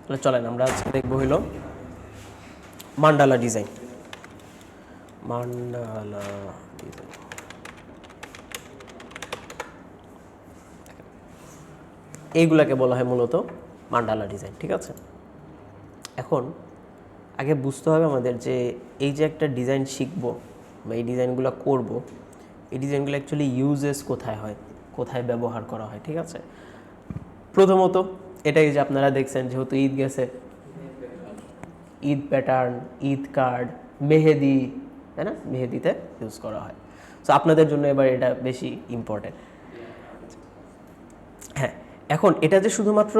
তাহলে চলেন আমরা আজকে দেখব হলো মান্ডালা ডিজাইন। মান্ডালা ডিজাইন এইগুলাকে বলা হয় মূলত মান্ডালা ডিজাইন, ঠিক আছে। এখন আগে বুঝতে হবে আমাদের যে এই যে একটা ডিজাইন শিখবো বা এই ডিজাইনগুলো করব, এই ডিজাইনগুলো অ্যাকচুয়ালি ইউজেস কোথায় হয়, কোথায় ব্যবহার করা হয়, ঠিক আছে। প্রথমত এটাই যে আপনারা দেখছেন, যেহেতু ঈদ গেছে, ঈদ প্যাটার্ন, ঈদ কার্ড, মেহেদি, তাই না, মেহেদিতে ইউজ করা হয়। সো আপনাদের জন্য এবার এটা বেশি ইম্পর্টেন্ট। হ্যাঁ, এখন এটা যে শুধুমাত্র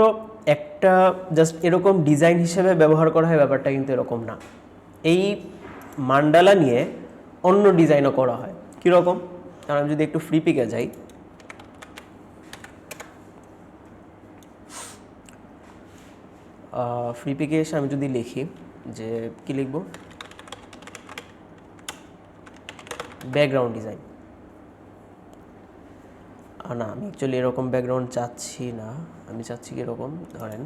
একটা জাস্ট এরকম ডিজাইন হিসেবে ব্যবহার করা হয় ব্যাপারটা কিন্তু এরকম না। এই মান্ডালা নিয়ে অন্য ডিজাইনও করা হয়। কীরকম? কারণ আমি যদি একটু ফ্রি পিকে যাই, ফ্রি পিকে এসে আমি যদি লিখি যে কি লিখব, ব্যাকগ্রাউন্ড ডিজাইন, না আমি অ্যাকচুয়ালি এরকম ব্যাকগ্রাউন্ড চাচ্ছি না, আমি চাচ্ছি কি এরকম, ধরেন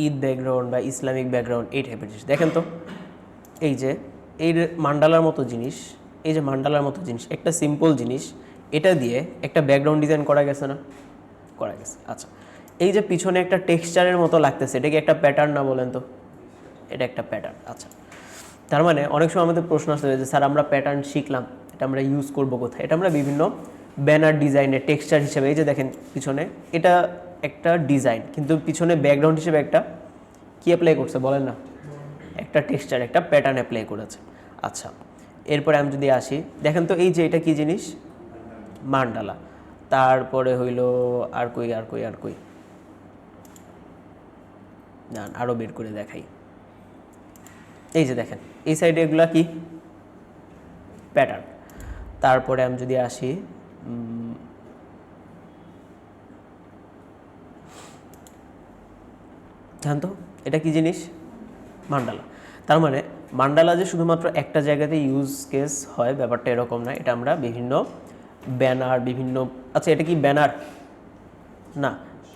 ঈদ ব্যাকগ্রাউন্ড বা ইসলামিক ব্যাকগ্রাউন্ড, এই টাইপের জিনিস। দেখেন তো এই যে এই মান্ডালার মতো জিনিস, এই যে মান্ডালার মতো জিনিস, একটা সিম্পল জিনিস, এটা দিয়ে একটা ব্যাকগ্রাউন্ড ডিজাইন করা গেছে না? করা গেছে। আচ্ছা, এই যে পিছনে একটা টেক্সচারের মতো লাগতেছে, এটা কি একটা প্যাটার্ন না? বলেন তো, এটা একটা প্যাটার্ন। আচ্ছা, তার মানে অনেক সময় আমাদের প্রশ্ন আসতে যে স্যার আমরা প্যাটার্ন শিখলাম, এটা আমরা ইউজ করবো কোথায়? এটা আমরা বিভিন্ন ব্যানার ডিজাইনের টেক্সচার হিসেবে, এই যে দেখেন পিছনে এটা একটা ডিজাইন, কিন্তু পিছনে ব্যাকগ্রাউন্ড হিসেবে একটা কি অ্যাপ্লাই করছে বলেন না, একটা টেক্সচার, একটা প্যাটার্ন অ্যাপ্লাই করেছে। আচ্ছা, এরপরে আমি যদি আসি, দেখেন তো এই যে এটা কি জিনিস, মান্ডালা। তারপরে হইল আর কই না, আরও বের করে দেখাই। এই যে দেখেন এই সাইডে এগুলা কি প্যাটার্ন। তারপরে আমি যদি আসি, জানতো এটা কি জিনিস, মান্ডালা। তার মানে মান্ডালা যে শুধুমাত্র একটা জায়গাতে ইউজ কেস হয় ব্যাপারটা এরকম না, এটা আমরা বিভিন্ন ব্যানার, বিভিন্ন, আচ্ছা এটা কি ব্যানার না,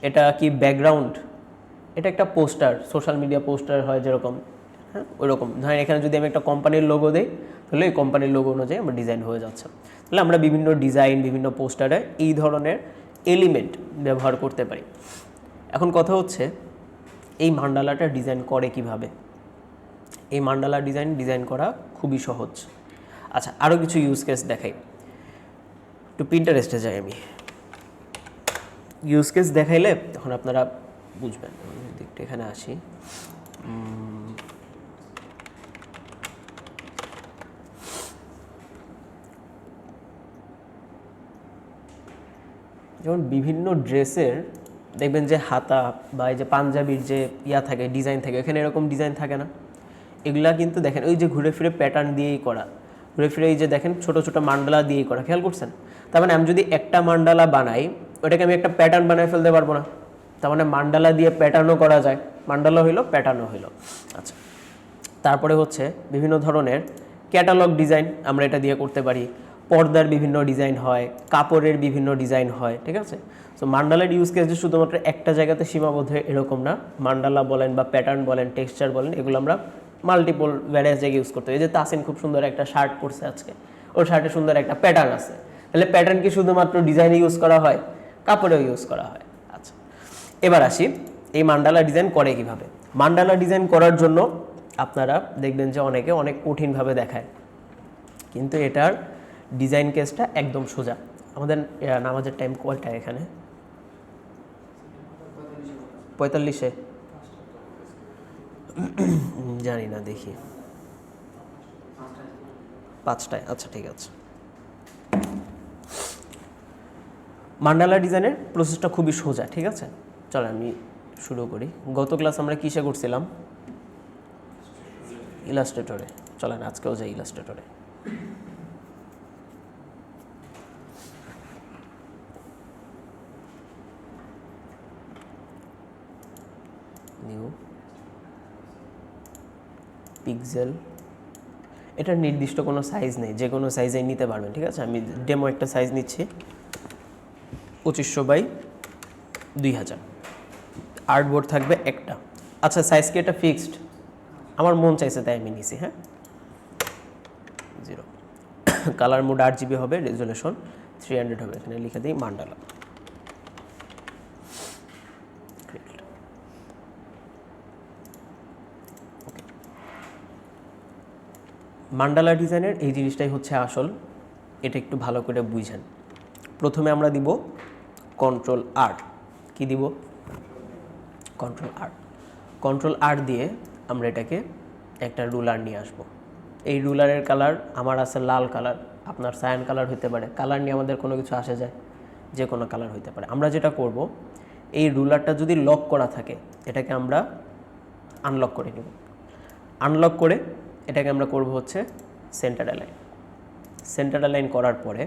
এটা কি ব্যাকগ্রাউন্ড, এটা একটা পোস্টার, সোশ্যাল মিডিয়া পোস্টার হয় যেরকম, হ্যাঁ ওইরকম। ধরেন এখানে যদি আমি একটা কোম্পানির লোগো দিই, তাহলে এই কোম্পানির লোগো অনুযায়ী আমার ডিজাইন হয়ে যাচ্ছে। তাহলে আমরা বিভিন্ন ডিজাইন, বিভিন্ন পোস্টারে এই ধরনের এলিমেন্ট ব্যবহার করতে পারি। এখন কথা হচ্ছে এই মান্ডালাটা ডিজাইন করে কিভাবে? এই মান্ডালা ডিজাইন করা খুবই সহজ। আচ্ছা, আরও কিছু ইউজ কেস দেখাই, একটু পিন্টারেস্টে যাই আমি, ইউজ কেস দেখাইলে তখন আপনারা বুঝবেন। একটু এখানে আসি, যেমন বিভিন্ন ড্রেসের দেখবেন যে হাতা বা এই যে পাঞ্জাবির যে থাকে, ডিজাইন থাকে, এখানে এরকম ডিজাইন থাকে না? এগুলা কিন্তু দেখেন ওই যে ঘুরে ফিরে প্যাটার্ন দিয়েই করা, ঘুরে ফিরে এই যে দেখেন ছোট ছোট মান্ডালা দিয়েই করা, খেয়াল করছেন? তার মানে আমি যদি একটা মান্ডালা বানাই, ওটাকে আমি একটা প্যাটার্ন বানায় ফেলতে পারবো না। তার মানে মান্ডালা দিয়ে প্যাটার্নও করা যায়, মান্ডালা হইলো, প্যাটার্নও হইলো। আচ্ছা, তারপরে হচ্ছে বিভিন্ন ধরনের ক্যাটালগ ডিজাইন আমরা এটা দিয়ে করতে পারি, পর্দার বিভিন্ন ডিজাইন হয়, কাপড়ের বিভিন্ন ডিজাইন হয়, ঠিক আছে। সো মান্ডালার ইউজ কেস যে শুধুমাত্র একটা জায়গাতে সীমাবদ্ধ এরকম না, মান্ডালা বলেন বা প্যাটার্ন বলেন, টেক্সচার বলেন, এগুলো আমরা মাল্টিপল ভ্যারিয়াস জায়গায় ইউজ করতে হয়। এই যে তাসিন খুব সুন্দর একটা শার্ট পরছে আজকে, ওর শার্টে সুন্দর একটা প্যাটার্ন আছে, তাহলে প্যাটার্ন কি শুধুমাত্র ডিজাইনে ইউজ করা হয়? কাপড়েও ইউজ করা হয়। আচ্ছা, এবার আসি এই মান্ডালা ডিজাইন করে কিভাবে। মান্ডালা ডিজাইন করার জন্য আপনারা দেখবেন যে অনেকে অনেক কঠিনভাবে দেখায়, কিন্তু এটার ডিজাইন কেসটা একদম সোজা। আমাদের নামাজের টাইম কয়টায় এখানে? 45-এ জানি না, দেখি 5টায়। আচ্ছা ঠিক আছে। মান্ডালা ডিজাইনের প্রসেসটা খুবই সোজা, ঠিক আছে। চলো আমি শুরু করি। গত ক্লাস আমরা কিসে করছিলাম? ইলাস্ট্রেটরে। চলেন আজকেও যাই ইলাস্ট্রেটরে। নিউ পিক্সেল, এটার নির্দিষ্ট কোনো সাইজ নেই, যে কোনো সাইজেই নিতে পারবেন, ঠিক আছে। আমি ডেমো একটা সাইজ নিচ্ছি, 2500x2000, আর্টবোর্ড থাকবে একটা। আচ্ছা সাইজ কি এটা ফিক্সড? আমার মন চাইছে তাই আমি নিছি, হ্যাঁ। 0 কালার মোড 8GB হবে, রেজুলেশন 300 হবে, এখানে লিখে দিই মান্ডালা। মান্ডালা ডিজাইনের এই জিনিসটাই হচ্ছে আসল, এটা একটু ভালো করে বুঝেন। প্রথমে আমরা দিব Ctrl+R, কি দিব? Ctrl+R। Ctrl+R দিয়ে আমরা এটাকে একটা রুলার নিয়ে আসব। এই রুলারের কালার আমার আছে লাল কালার, আপনার সায়ান কালার হতে পারে। কালার নিয়ে আমাদের কোনো কিছু আসে যায়, যে কোনো কালার হতে পারে। আমরা যেটা করব, এই রুলারটা যদি লক করা থাকে এটাকে আমরা আনলক করে নেব। আনলক করে এটাকে আমরা করব হচ্ছে সেন্টার অ্যালাইন। সেন্টার অ্যালাইন করার পরে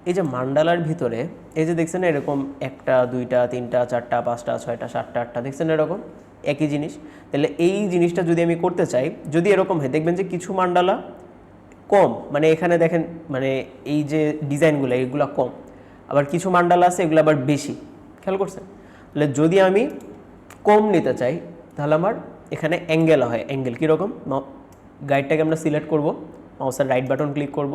এই যে মান্ডালার ভিতরে এই যে দেখছেন এরকম 1টা 2টা 3টা 4টা 5টা 6টা 7টা 8টা দেখছেন এরকম একই জিনিস। তাহলে এই জিনিসটা যদি আমি করতে চাই, যদি এরকম হয় দেখবেন যে কিছু মান্ডালা কম, মানে এখানে দেখেন মানে এই যে ডিজাইনগুলো এগুলো কম, আবার কিছু মান্ডালা আছে এগুলো আবার বেশি, খেয়াল করছেন? তাহলে যদি আমি কম নিতে চাই তাহলে আমার এখানে অ্যাঙ্গেল হয়। অ্যাঙ্গেল কীরকম? গাইডটাকে আমরা সিলেক্ট করব, মাউসের রাইট বাটন ক্লিক করব,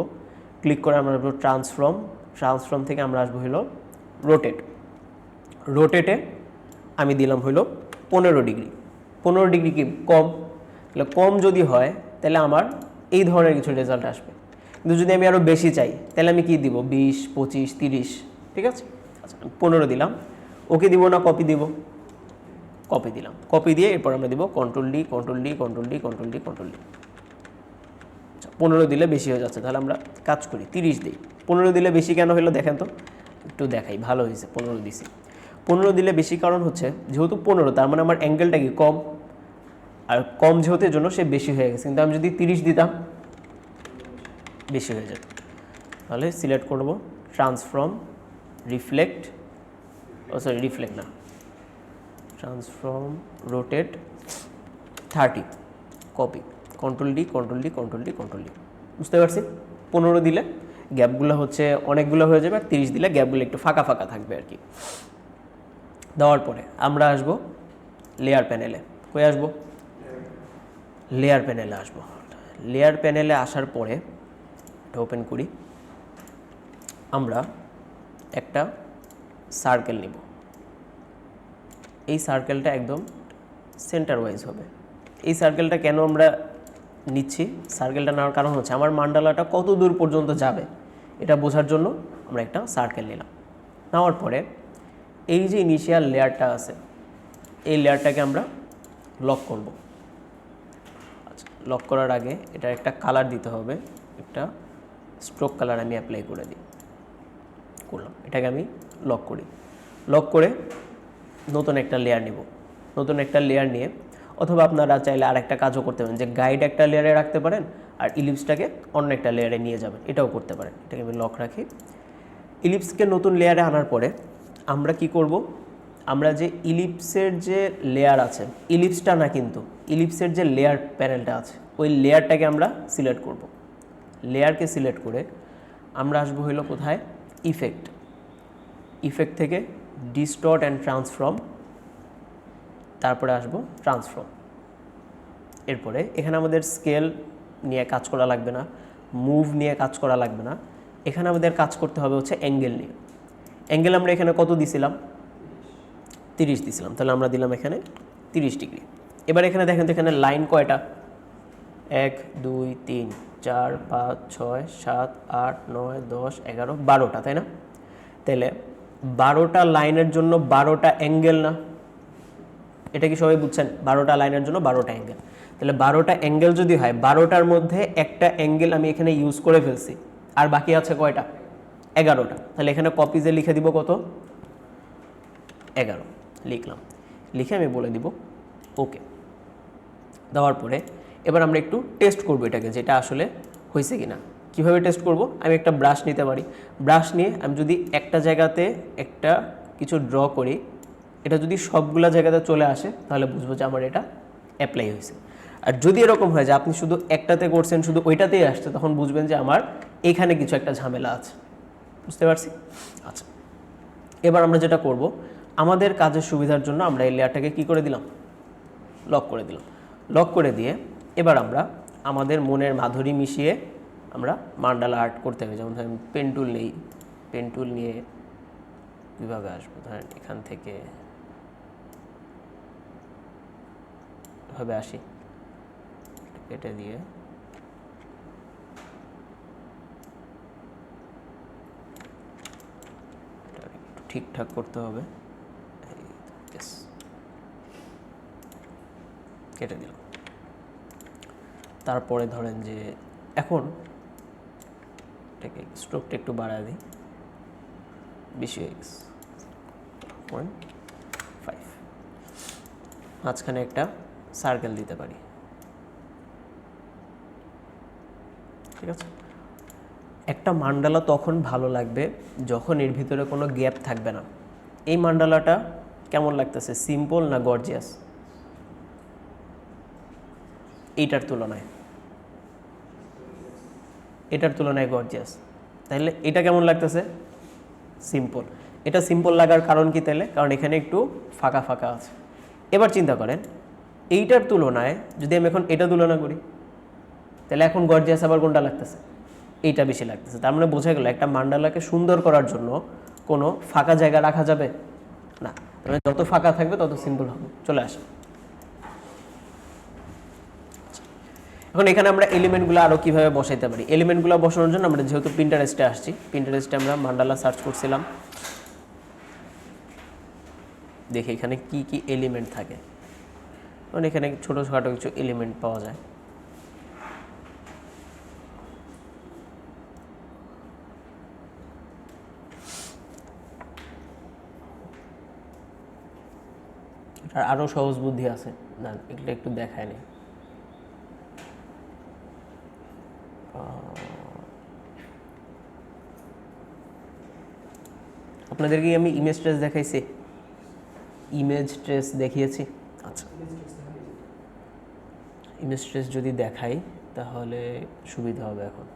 ক্লিক করে আমরা আসবো ট্রান্সফর্ম। ট্রান্সফর্ম থেকে আমরা আসবো হলো রোটেট। রোটেটে আমি দিলাম হলো 15 ডিগ্রি। 15 ডিগ্রি কি কম? তাহলে কম যদি হয় তাহলে আমার এই ধরনের কিছু রেজাল্ট আসবে। কিন্তু যদি আমি আরও বেশি চাই তাহলে আমি কি দিব? 20, 25, 30, ঠিক আছে। আচ্ছা 15 দিলাম। ওকে দিব না কপি দিব? কপি দিলাম। কপি দিয়ে এরপর আমরা দিব Ctrl+D, Ctrl+D, Ctrl+D, Ctrl+D, Ctrl+D। আচ্ছা 15 দিলে বেশি হয়ে যাচ্ছে, তাহলে আমরা কাজ করি 30 দিই। 15 দিলে বেশি কেন হলো দেখেন তো, একটু দেখাই। ভালো হয়েছে 15 দিছি। 15 দিলে বেশি কারণ হচ্ছে যেহেতু 15 তার মানে আমার অ্যাঙ্গেলটা কি কম, আর কম যেহেতু জন্য সে বেশি হয়ে গেছে। কিন্তু আমি যদি 30 দিতাম বেশি হয়ে যেত। তাহলে সিলেক্ট করব ট্রান্সফর্ম, রিফ্লেক্ট, রিফ্লেক্ট না, transform, rotate 30, copy, Ctrl+D, Ctrl+D, Ctrl+D, Ctrl+D। বুঝতে পারছি? 15 দিলে গ্যাপগুলো হচ্ছে অনেকগুলো হয়ে যাবে, আর 30 দিলে গ্যাপগুলো একটু ফাঁকা ফাঁকা থাকবে আর কি। দেওয়ার পরে আমরা আসবো লেয়ার প্যানেলে। কই আসবো? লেয়ার প্যানেলে আসবো। লেয়ার প্যানেলে আসার পরে এটা ওপেন করি, আমরা একটা সার্কেল নিব। এই সার্কেলটা একদম সেন্টার ওয়াইজ হবে। এই সার্কেলটা কেন আমরা নিচ্ছি? সার্কেলটা নেওয়ার কারণ হচ্ছে আমার মান্ডালাটা কত দূর পর্যন্ত যাবে এটা বোঝার জন্য আমরা একটা সার্কেল নিলাম। নেওয়ার পরে এই যে ইনিশিয়াল লেয়ারটা আছে এই লেয়ারটাকে আমরা লক করব। আচ্ছা লক করার আগে এটা একটা কালার দিতে হবে, একটা স্ট্রোক কালার আমি অ্যাপ্লাই করে দিই, করলাম। এটাকে আমি লক করি। লক করে নতুন একটা লেয়ার নিব। নতুন একটা লেয়ার নিয়ে অথবা আপনারা চাইলে আরেকটা কাজও করতে পারেন, যে গাইড একটা লেয়ারে রাখতে পারেন আর ইলিপসটাকে অন্য একটা লেয়ারে নিয়ে যাবেন, এটাও করতে পারেন। এটাকে আমি লক রাখি। ইলিপসকে নতুন লেয়ারে আনার পরে আমরা কি করব, আমরা যে ইলিপসের যে লেয়ার আছে, ইলিপসটা না কিন্তু ইলিপসের যে লেয়ার প্যানেলটা আছে ওই লেয়ারটাকে আমরা সিলেক্ট করব। লেয়ারকে সিলেক্ট করে আমরা আসবো হইলো কোথায়? ইফেক্ট। ইফেক্ট থেকে ডিস্টর্ট অ্যান্ড ট্রান্সফর্ম, তারপরে আসবো ট্রান্সফর্ম। এরপরে এখানে আমাদের স্কেল নিয়ে কাজ করা লাগবে না, মুভ নিয়ে কাজ করা লাগবে না। এখানে আমাদের কাজ করতে হবে হচ্ছে অ্যাঙ্গেল নিয়ে। অ্যাঙ্গেল আমরা এখানে কত দিছিলাম? 30 দিছিলাম। তাহলে আমরা দিলাম এখানে 30 ডিগ্রি। এবার এখানে দেখেন তো এখানে লাইন কয়টা? 1, 2, 3, 4, 5, 6, 7, 8, 9, 10, 11, 12টা, তাই না? তাহলে 12টা লাইনের জন্য 12টা অ্যাঙ্গেল না? এটা কি সবাই বুঝছেন? 12টা লাইনের জন্য 12টা অ্যাঙ্গেল। তাহলে 12টা অ্যাঙ্গেল যদি হয়, 12টার মধ্যে একটা অ্যাঙ্গেল আমি এখানে ইউজ করে ফেলছি, আর বাকি আছে কয়টা? 11টা। তাহলে এখানে কপিজে লিখে দিব কত? 11 লিখলাম। লিখে আমি বলে দিব ওকে। দেওয়ার পরে এবার আমরা একটু টেস্ট করব এটাকে, যেটা আসলে হয়েছে কিনা। কিভাবে টেস্ট করব? আমি একটা ব্রাশ নিতে পারি। ব্রাশ নিয়ে আমি যদি একটা জায়গাতে একটা কিছু ড্র করি, এটা যদি সবগুলা জায়গাতে চলে আসে তাহলে বুঝবো যে আমার এটা অ্যাপ্লাই হয়েছে। আর যদি এরকম হয় যে আপনি শুধু একটাতে করছেন, শুধু ওইটাতেই আসছে, তখন বুঝবেন যে আমার এখানে কিছু একটা ঝামেলা আছে। বুঝতে পারছি? আচ্ছা, এবার আমরা যেটা করব, আমাদের কাজের সুবিধার জন্য আমরা এই লেয়ারটাকে কী করে দিলাম, লক করে দিলাম। লক করে দিয়ে এবার আমরা আমাদের মনের মাধুরী মিশিয়ে আমরা মান্ডালা আর্ট করতে হবে। যেমন ধরেন পেন টুল নেই, পেন টুল নিয়ে কীভাবে আসবো, ধরেন এখান থেকে এভাবে আসি, কেটে দিয়ে ঠিকঠাক করতে হবে, কেটে দিলাম। তারপরে ধরেন যে এখন এটাকে স্ট্রোকটা একটু বাড়ায় দিই, বেশি হয়ে গেছে, 0.5। মাঝখানে একটা সার্কেল দিতে পারি, ঠিক আছে। একটা মান্ডালা তখন ভালো লাগবে যখন এর ভিতরে কোনো গ্যাপ থাকবে না। এই মান্ডালাটা কেমন লাগতেছে, সিম্পল না গর্জিয়াস? এইটার তুলনায়, এটার তুলনায় গর্জিয়াস। তাহলে এটা কেমন লাগতেছে, সিম্পল। এটা সিম্পল লাগার কারণ কি তাহলে? কারণ এখানে একটু ফাঁকা ফাঁকা আছে। এবার চিন্তা করেন, এইটার তুলনায় যদি আমি এখন এটা তুলনা করি, তাহলে এখন গর্জিয়াস আবার কোনটা লাগতেছে, এইটা বেশি লাগতেছে। তার মানে বোঝা গেল একটা মান্ডালাকে সুন্দর করার জন্য কোনো ফাঁকা জায়গা রাখা যাবে না। তাহলে যত ফাঁকা থাকবে তত সিম্পল হবে। চলে আসে, এখন এখানে আমরা এলিমেন্টগুলো আরও কীভাবে বসাইতে পারি। এলিমেন্টগুলো বসানোর জন্য আমরা যেহেতু পিন্টারেস্টে আসছি, পিন্টারেস্টে আমরা মান্ডালা সার্চ করছিলাম, দেখি এখানে কি কি এলিমেন্ট থাকে। মানে এখানে ছোটোখাটো কিছু এলিমেন্ট পাওয়া যায়। আর আরও সহজ বুদ্ধি আছে, না এগুলো একটু দেখায় নেই। আপনাদেরকে আমি ইমেজ ট্রেস দেখাইছি, ইমেজ ট্রেস দেখিয়েছি। আচ্ছা, ইমেজ ট্রেস যদি দেখাই তাহলে সুবিধা হবে। এখন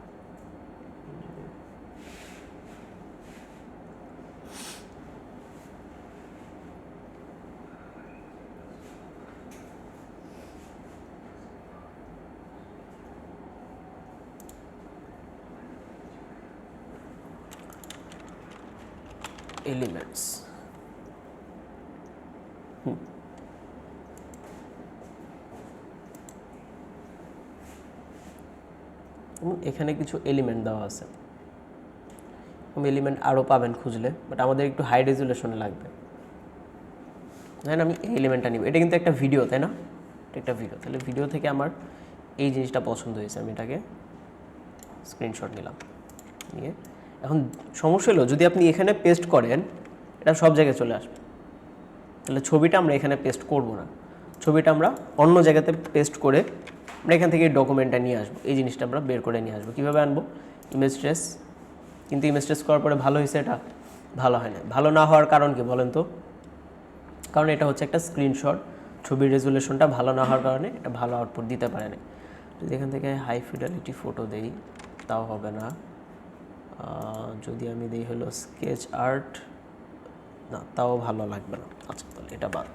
এলিমেন্টস, এখানে কিছু এলিমেন্ট দেওয়া আছে। এলিমেন্ট আরও পাবেন খুঁজলে, বাট আমাদের একটু হাই রেজুলেশনে লাগবে। তাই না, আমি এই এলিমেন্টটা নিব। এটা কিন্তু একটা ভিডিও, তাই না? এটা একটা ভিডিও। তাহলে ভিডিও থেকে আমার এই জিনিসটা পছন্দ হয়েছে, আমি এটাকে স্ক্রিনশট নিলাম। নিয়ে এখন সমস্যা হলো, যদি আপনি এখানে পেস্ট করেন এটা সব জায়গায় চলে আসবে। তাহলে ছবিটা আমরা এখানে পেস্ট করব না, ছবিটা আমরা অন্য জায়গাতে পেস্ট করে আমরা এখান থেকে ডকুমেন্টটা নিয়ে আসবো। এই জিনিসটা আমরা বের করে নিয়ে আসবো। কীভাবে আনবো? Image trace. কিন্তু ইমেজ ট্রেস করার পরে ভালো হয়েছে? এটা ভালো হয় না। ভালো না হওয়ার কারণ কি বলেন তো? কারণ এটা হচ্ছে একটা স্ক্রিনশট, ছবির রেজুলেশনটা ভালো না হওয়ার কারণে এটা ভালো আউটপুট দিতে পারে না। যদি এখান থেকে হাই ফিডেলিটি ফটো দেই তাও হবে না। যদি আমি দিই হলো স্কেচ আর্ট, না তাও ভালো লাগবে না। আচ্ছা, তাহলে এটা বাদ।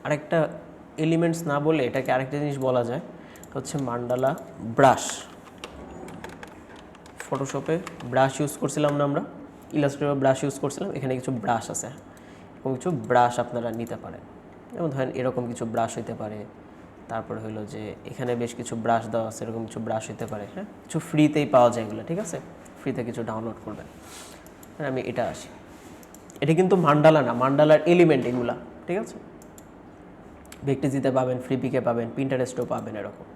আরেকটা এলিমেন্টস না বলে এটাকে আরেকটা জিনিস বলা যায়, হচ্ছে মান্ডালা ব্রাশ। ফটোশপে ব্রাশ ইউজ করছিলাম না আমরা, ইলাস্ট্রেটর ব্রাশ ইউজ করছিলাম। এখানে কিছু ব্রাশ আছে এবং কিছু ব্রাশ আপনারা নিতে পারেন। যেমন ধরেন এরকম কিছু ব্রাশ হইতে পারে, তারপরে হলো যে এখানে বেশ কিছু ব্রাশ দেওয়া আছে, এরকম কিছু ব্রাশ হতে পারে, হ্যাঁ কিছু ফ্রিতেই পাওয়া যায় এগুলো, ঠিক আছে, ফ্রিতে কিছু ডাউনলোড করবেন। আমি এটা আসি, এটা কিন্তু মান্ডালা না, মান্ডালার এলিমেন্ট এগুলা, ঠিক আছে। ভেক্টিজিতে পাবেন, ফ্রিপিকে পাবেন, পিন্টারেস্টেও পাবেন এরকম।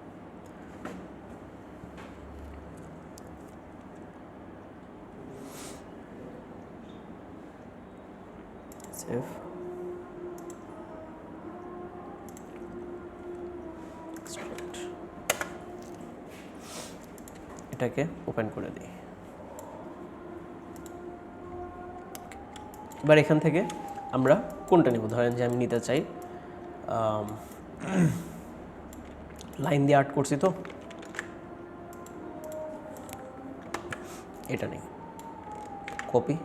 সেভ, এটাকে ওপেন করে দিই। এবার এখান থেকে আমরা কোনটা নেব, ধরেন যে আমি নিতে চাই লাইন দিয়ে আর্ট করছি, তো এটা নেই, কপি,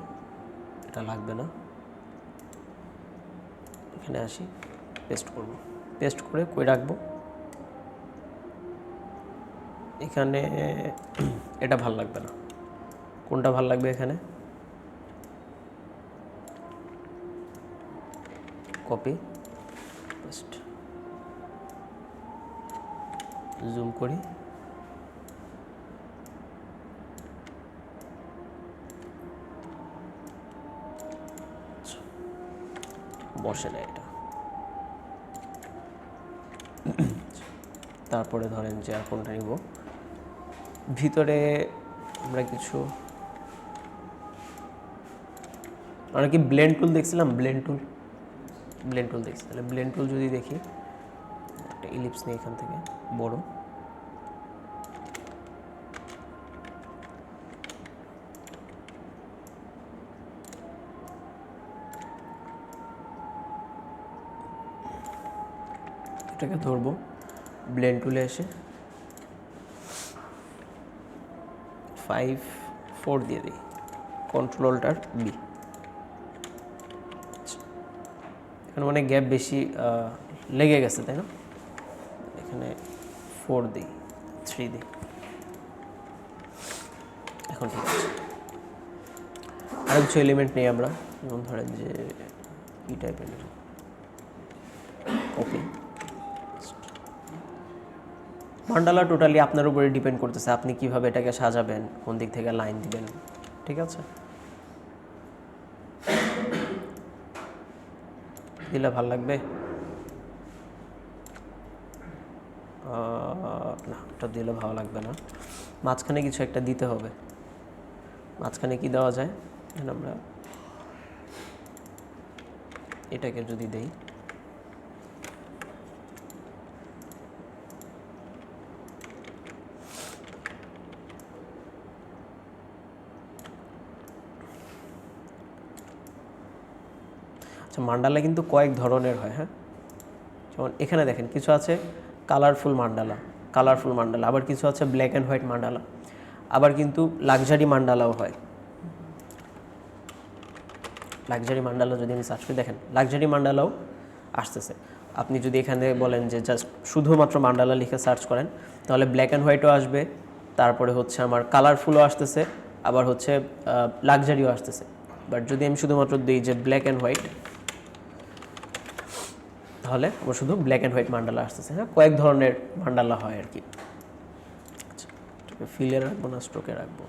এটা লাগবে না, এখানে আসি, পেস্ট করব, পেস্ট করে কই রাখবো, এখানে এটা ভাল লাগবে না, কোনটা ভাল লাগবে, এখানে কপি, পেস্ট, জুম করি, বসে না এটা। তারপরে ধরেন যে আর কোনটা নিব, ভিতরে আমরা কিছু আমরা কি ব্লেন্ড টুল দেখছিলাম, ব্লেন্ড টুল দেখছি, তাহলে ব্লেন্ড টুল যদি দেখি, একটা ইলিপস নিয়ে এখান থেকে বড়, এটাকে ধরবো, ব্লেন্ড টুলে এসে 5-4 দিয়ে দিই, কন্ট্রোলটার বি, এখানে মানে গ্যাপ বেশি লেগে গেছে, তাই না, এখানে 4 দিই, 3 দিই, এখন ঠিক আছে। আর কিছু এলিমেন্ট নেই আমরা, যেমন ধরেন যে ই টাইপের কপি, মান্ডালা টোটালি আপনার উপরে ডিপেন্ড করতেছে, আপনি কিভাবে এটাকে সাজাবেন, কোন দিক থেকে লাইন দিবেন, ঠিক আছে, দিলে ভাল লাগবে, না এটা দিলে ভালো লাগবে না, মাঝখানে কিছু একটা দিতে হবে, মাঝখানে কি দেওয়া যায়, আমরা এটাকে যদি দেই, আচ্ছা মান্ডালা কিন্তু কয়েক ধরনের হয়, হ্যাঁ, যেমন এখানে দেখেন কিছু আছে কালারফুল মান্ডালা, আবার কিছু আছে ব্ল্যাক অ্যান্ড হোয়াইট মান্ডালা, আবার কিন্তু লাক্সারি মান্ডালাও হয়। লাক্সারি মান্ডালা যদি আমি সার্চ করি, দেখেন লাক্সারি মান্ডালাও আসতেছে। আপনি যদি এখানে বলেন যে জাস্ট শুধুমাত্র মান্ডালা লিখে সার্চ করেন, তাহলে ব্ল্যাক অ্যান্ড হোয়াইটও আসবে, তারপরে হচ্ছে আমার কালারফুলও আসতেছে, আবার হচ্ছে লাক্সারিও আসতেছে। বাট যদি আমি শুধুমাত্র দিই যে ব্ল্যাক অ্যান্ড হোয়াইট, তাহলে আমার শুধু ব্ল্যাক অ্যান্ড হোয়াইট মান্ডালা আসতেছে। হ্যাঁ, কয়েক ধরনের মান্ডালা হয় আর কি। আচ্ছা, ফিলে রাখবো না স্ট্রোকে রাখবো।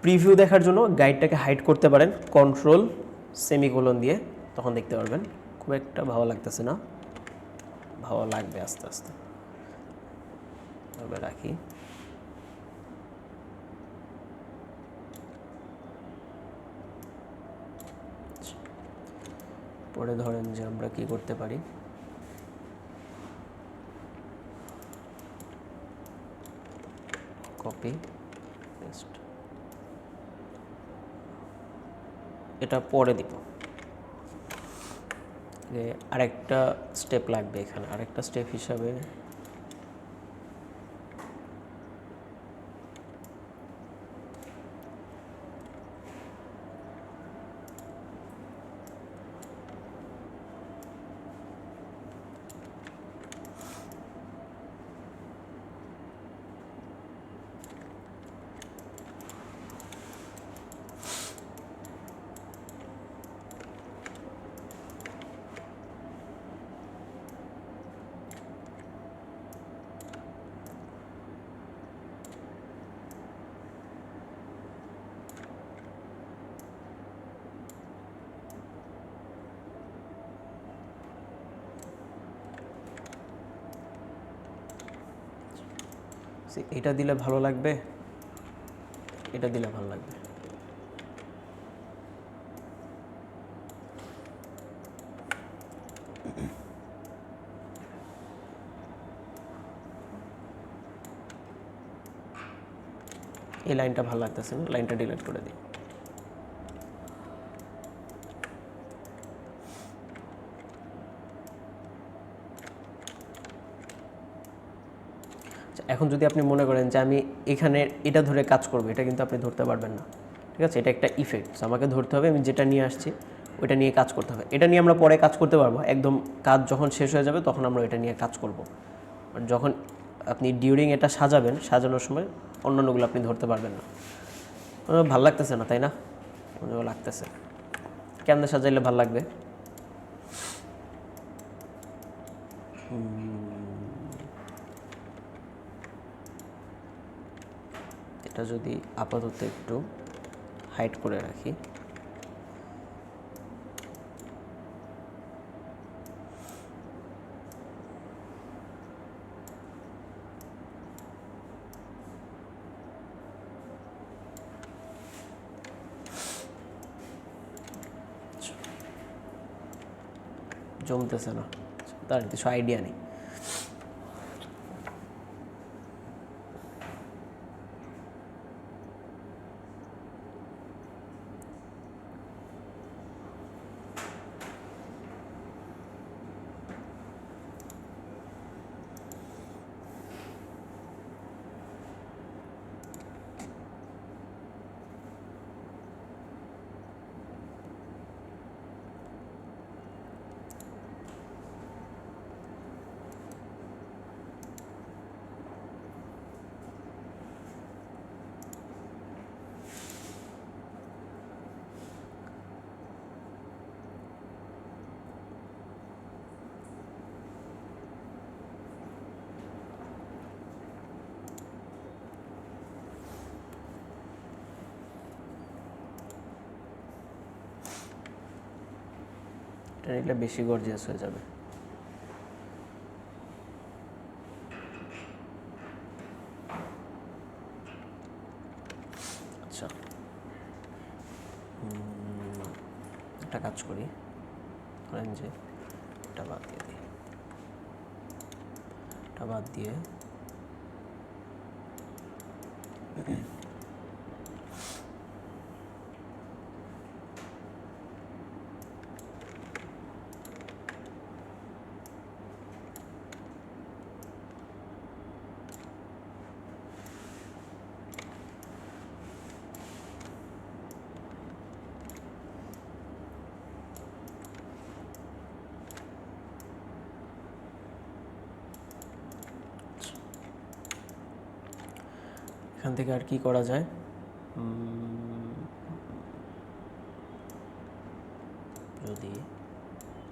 প্রিভিউ দেখার জন্য গাইডটাকে হাইড করতে পারেন কন্ট্রোল সেমিকোলন দিয়ে, তখন দেখতে পারবেন। খুব একটা ভালো লাগতেছে না, ভালো লাগবে আস্তে আস্তে। তবে রাখি। পরে ধরেন যে আমরা কি করতে পারি, কপি পেস্ট, এটা পরে দিব। আরেকটা স্টেপ লাগবে এখানে, আরেকটা স্টেপ হিসাবে এটা দিলে ভালো লাগবে, এটা দিলে ভালো লাগবে। এই লাইনটা ভালো লাগতেছে না, লাইনটা ডিলিট করে দিই। এখন যদি আপনি মনে করেন যে আমি এখানে এটা ধরে কাজ করব, এটা কিন্তু আপনি ধরতে পারবেন না, ঠিক আছে? এটা একটা ইফেক্ট, আমাকে ধরতে হবে আমি যেটা নিয়ে আসছি ওইটা নিয়ে কাজ করতে হবে। এটা নিয়ে আমরা পরে কাজ করতে পারবো, একদম কাজ যখন শেষ হয়ে যাবে তখন আমরা এটা নিয়ে কাজ করব। যখন আপনি ডিউরিং এটা সাজাবেন, সাজানোর সময় অন্যান্যগুলো আপনি ধরতে পারবেন না। ভাল লাগতেছে না, তাই না? মনেও লাগতেছে। কেমনে সাজাইলে ভাল লাগবে? এটা যদি আপাতত একটু হাইড করে রাখি, জমতেছে না, তার কিছু আইডিয়া নেই। এটা নিলে বেশি গর্জিয়াস হয়ে যাবে। আচ্ছা, একটা কাজ করি, ধরেন যে এটা বাদ দিয়ে দিই, এটা বাদ দিয়ে এখান থেকে আর কি করা যায়? যদি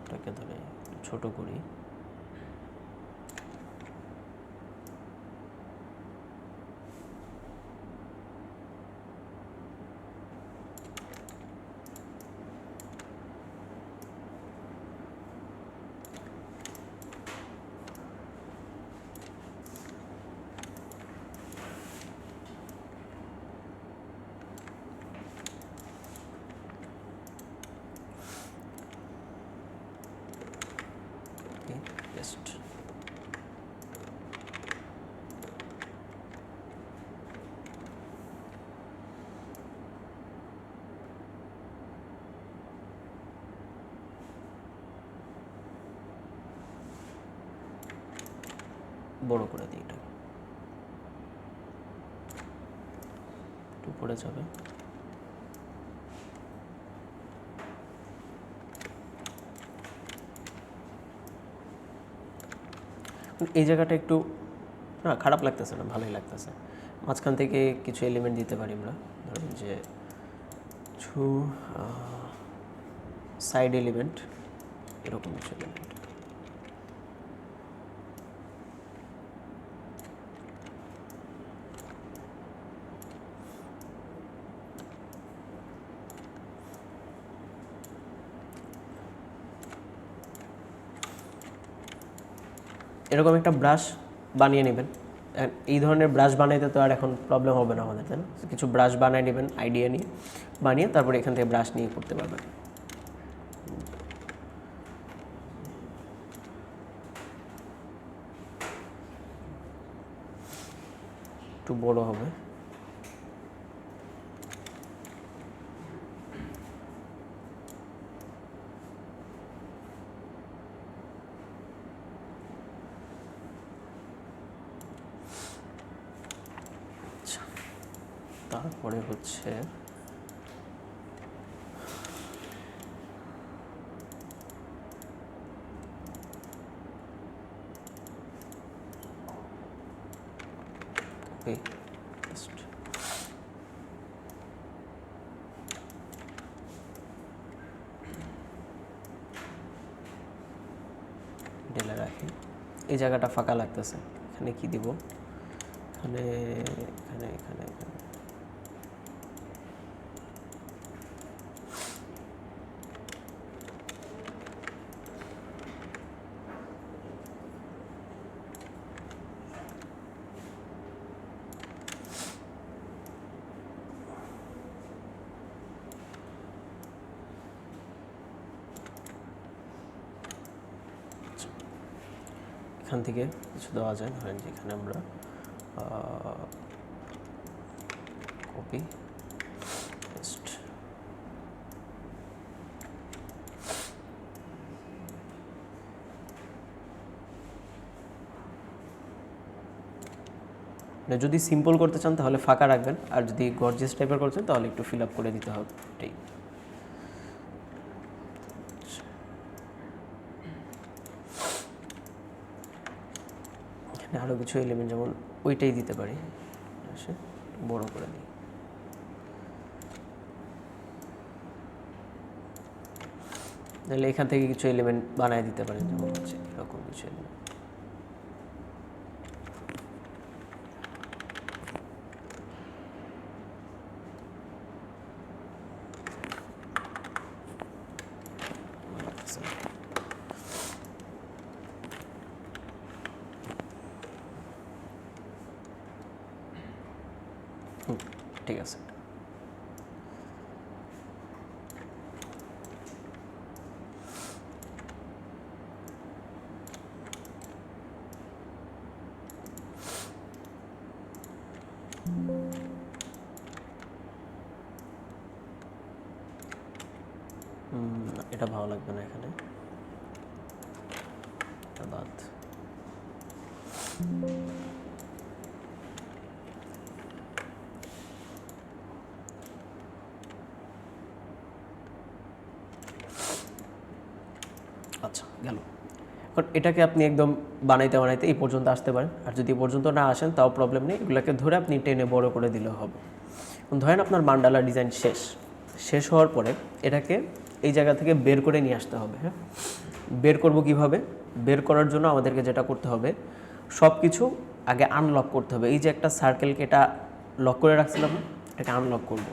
এটাকে ধরে ছোট করি, জাস্ট বড় করে দিই, এটা একটু পড়ে যাবে। এই জায়গাটা একটু না খারাপ লাগতেছে না, ভালোই লাগতেছে। মাঝখান থেকে কিছু এলিমেন্ট দিতে পারি আমরা, ধরুন যে কিছু সাইড এলিমেন্ট, এরকম কিছু এলিমেন্ট। এরকম একটা ব্রাশ বানিয়ে নেবেন, এই ধরনের ব্রাশ বানাইতে তো আর এখন প্রবলেম হবে না আমাদের, তাই না? কিছু ব্রাশ বানিয়ে নেবেন আইডিয়া নিয়ে, বানিয়ে তারপরে এখান থেকে ব্রাশ নিয়ে করতে পারবেন। একটু বড় হবে। তারপরে হচ্ছে ঢেলে রাখি। এই জায়গাটা ফাঁকা লাগতেছে, এখানে কি দিব? এখানে এখানে এখানে এখানে এখান থেকে কিছু দেওয়া যায়, ধরেন যেখানে আমরা কপি পেস্ট। যদি সিম্পল করতে চান তাহলে ফাঁকা রাখবেন, আর যদি গর্জিয়াস টাইপের করছেন তাহলে একটু ফিল আপ করে দিতে হবে। এটাই। এখানে আরও কিছু এলিমেন্ট যেমন ওইটাই দিতে পারি, বড় করে দিই। তাহলে এখান থেকে কিছু এলিমেন্ট বানায় দিতে পারেন, যেমন হচ্ছে এরকম কিছু এলিমেন্ট। ঠিক আছে। এটা ভালো লাগবে না, এখানে এটা বাদ। আচ্ছা গেল। এখন এটাকে আপনি একদম বানাইতে বানাইতে এই পর্যন্ত আসতে পারেন, আর যদি এই পর্যন্ত না আসেন তাও প্রবলেম নেই, এগুলোকে ধরে আপনি টেনে বড় করে দিলেও হবে। ধরেন আপনার মান্ডালা ডিজাইন শেষ হওয়ার পরে এটাকে এই জায়গা থেকে বের করে নিয়ে আসতে হবে। হ্যাঁ, বের করব কিভাবে? বের করার জন্য আমাদেরকে যেটা করতে হবে, সব কিছু আগে আনলক করতে হবে। এই যে একটা সার্কেলকে এটা লক করে রাখছিলাম, এটাকে আনলক করব।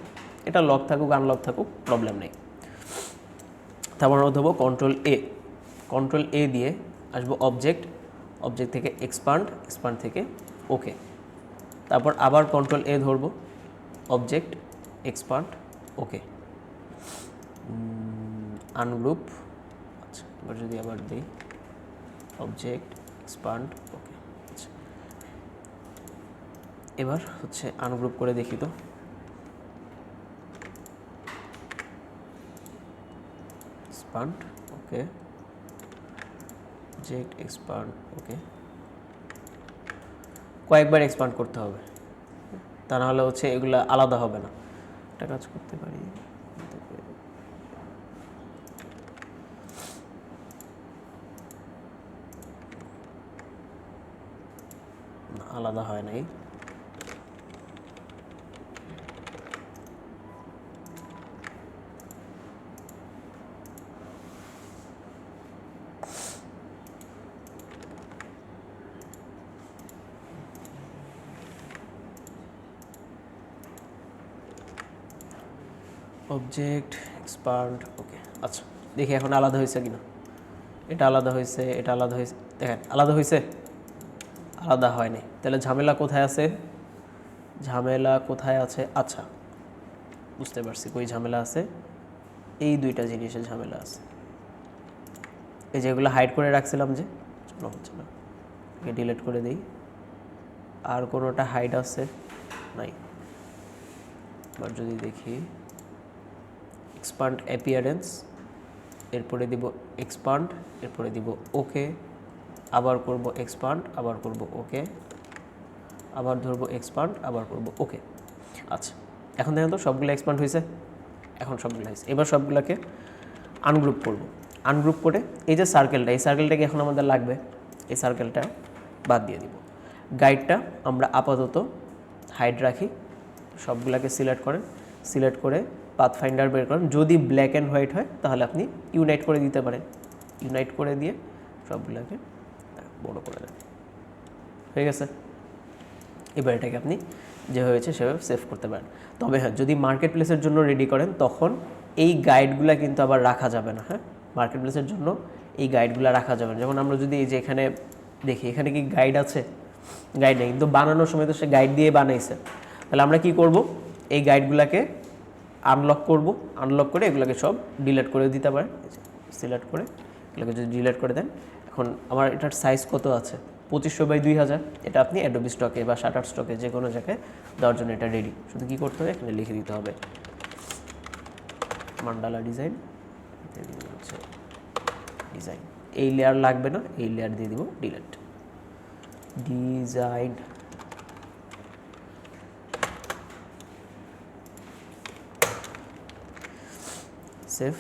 এটা লক থাকুক আনলক থাকুক প্রবলেম নেই। তারপর ধরবো কন্ট্রোল এ দিয়ে আসবো অবজেক্ট থেকে এক্সপান্ড থেকে ওকে। তারপর আবার কন্ট্রোল এ ধরবো, অবজেক্ট এক্সপান্ড ওকে, আনগ্রুপ। আচ্ছা, এবার যদি আবার দিই অবজেক্ট এক্সপান্ড ওকে। আচ্ছা, এবার হচ্ছে আনগ্রুপ করে দেখি তো। এক্সপান্ড ওকে, অবজেক্ট এক্সপান্ড ওকে। কয়েকবার এক্সপান্ড করতে হবে, তা নাহলে হচ্ছে এগুলো আলাদা হবে না। একটা কাজ করতে পারি, আলাদা হয় নাই। অবজেক্ট এক্সপান্ড ওকে। আচ্ছা, দেখি এখন আলাদা হয়েছে কিনা। এটা আলাদা হয়েছে, এটা আলাদা হয়েছে, দেখেন আলাদা হয়েছে। আলাদা হয়নি, তাহলে ঝামেলা কোথায় আছে? ঝামেলা কোথায় আছে? আচ্ছা বুঝতে পারছি কই ঝামেলা আছে। এই দুইটা জিনিসে ঝামেলা আছে। এই যেগুলো হাইড করে রাখছিলাম, যে চলো হচ্ছে না, ডিলিট করে দিই। আর কোনোটা হাইড আছে? নাই। এবার যদি দেখি এক্সপান্ড অ্যাপিয়ারেন্স, এরপরে দিব এক্সপান্ড, এরপরে দিব ওকে, আবার করব এক্সপান্ড, আবার করব ওকে, আবার ধরবো এক্সপান্ড, আবার করব ওকে। আচ্ছা এখন দেখেন তো সবগুলো এক্সপান্ড হয়েছে, এখন সবগুলো হয়েছে। এবার সবগুলোকে আনগ্রুপ করব। আনগ্রুপ করে এই যে সার্কেলটা, এই সার্কেলটাকে এখন আমাদের লাগবে, এই সার্কেলটা বাদ দিয়ে দিব। গাইডটা আমরা আপাতত হাইড রাখি, সবগুলোকে সিলেক্ট করেন, সিলেক্ট করে পাথফাইন্ডার বের করেন। যদি ব্ল্যাক অ্যান্ড হোয়াইট হয় তাহলে আপনি ইউনাইট করে দিতে পারেন, ইউনাইট করে দিয়ে সবগুলোকে বড় করে দেন। হয়ে গেছে। এবার এটাকে আপনি যে হয়েছে সেভাবে সেভ করতে পারেন। তবে হ্যাঁ, যদি মার্কেট প্লেসের জন্য রেডি করেন তখন এই গাইডগুলো কিন্তু আবার রাখা যাবে না। হ্যাঁ, মার্কেট প্লেসের জন্য এই গাইডগুলো রাখা যাবে না। যেমন আমরা যদি এই যে এখানে দেখি, এখানে কি গাইড আছে? গাইড নেই, কিন্তু বানানোর সময় তো সে গাইড দিয়ে বানাইছে। তাহলে আমরা কি করব, এই গাইডগুলোকে আনলক করব, আনলক করে এগুলোকে সব ডিলিট করে দিতে পারেন। সিলেক্ট করে এগুলোকে যদি ডিলিট করে দেন, এখন আমার এটার সাইজ কত আছে? 2500/2000। এটা আপনি অ্যাডোবি স্টকে বা শাটার স্টকে যে কোনো জায়গায় দেওয়ার জন্য এটা রেডি। শুধু কী করতে হবে, এখানে লিখে দিতে হবে মান্ডালা ডিজাইন, হচ্ছে ডিজাইন। এই লেয়ার লাগবে না, এই লেয়ার দিয়ে দিব ডিলিট, ডিজাইন। সেভ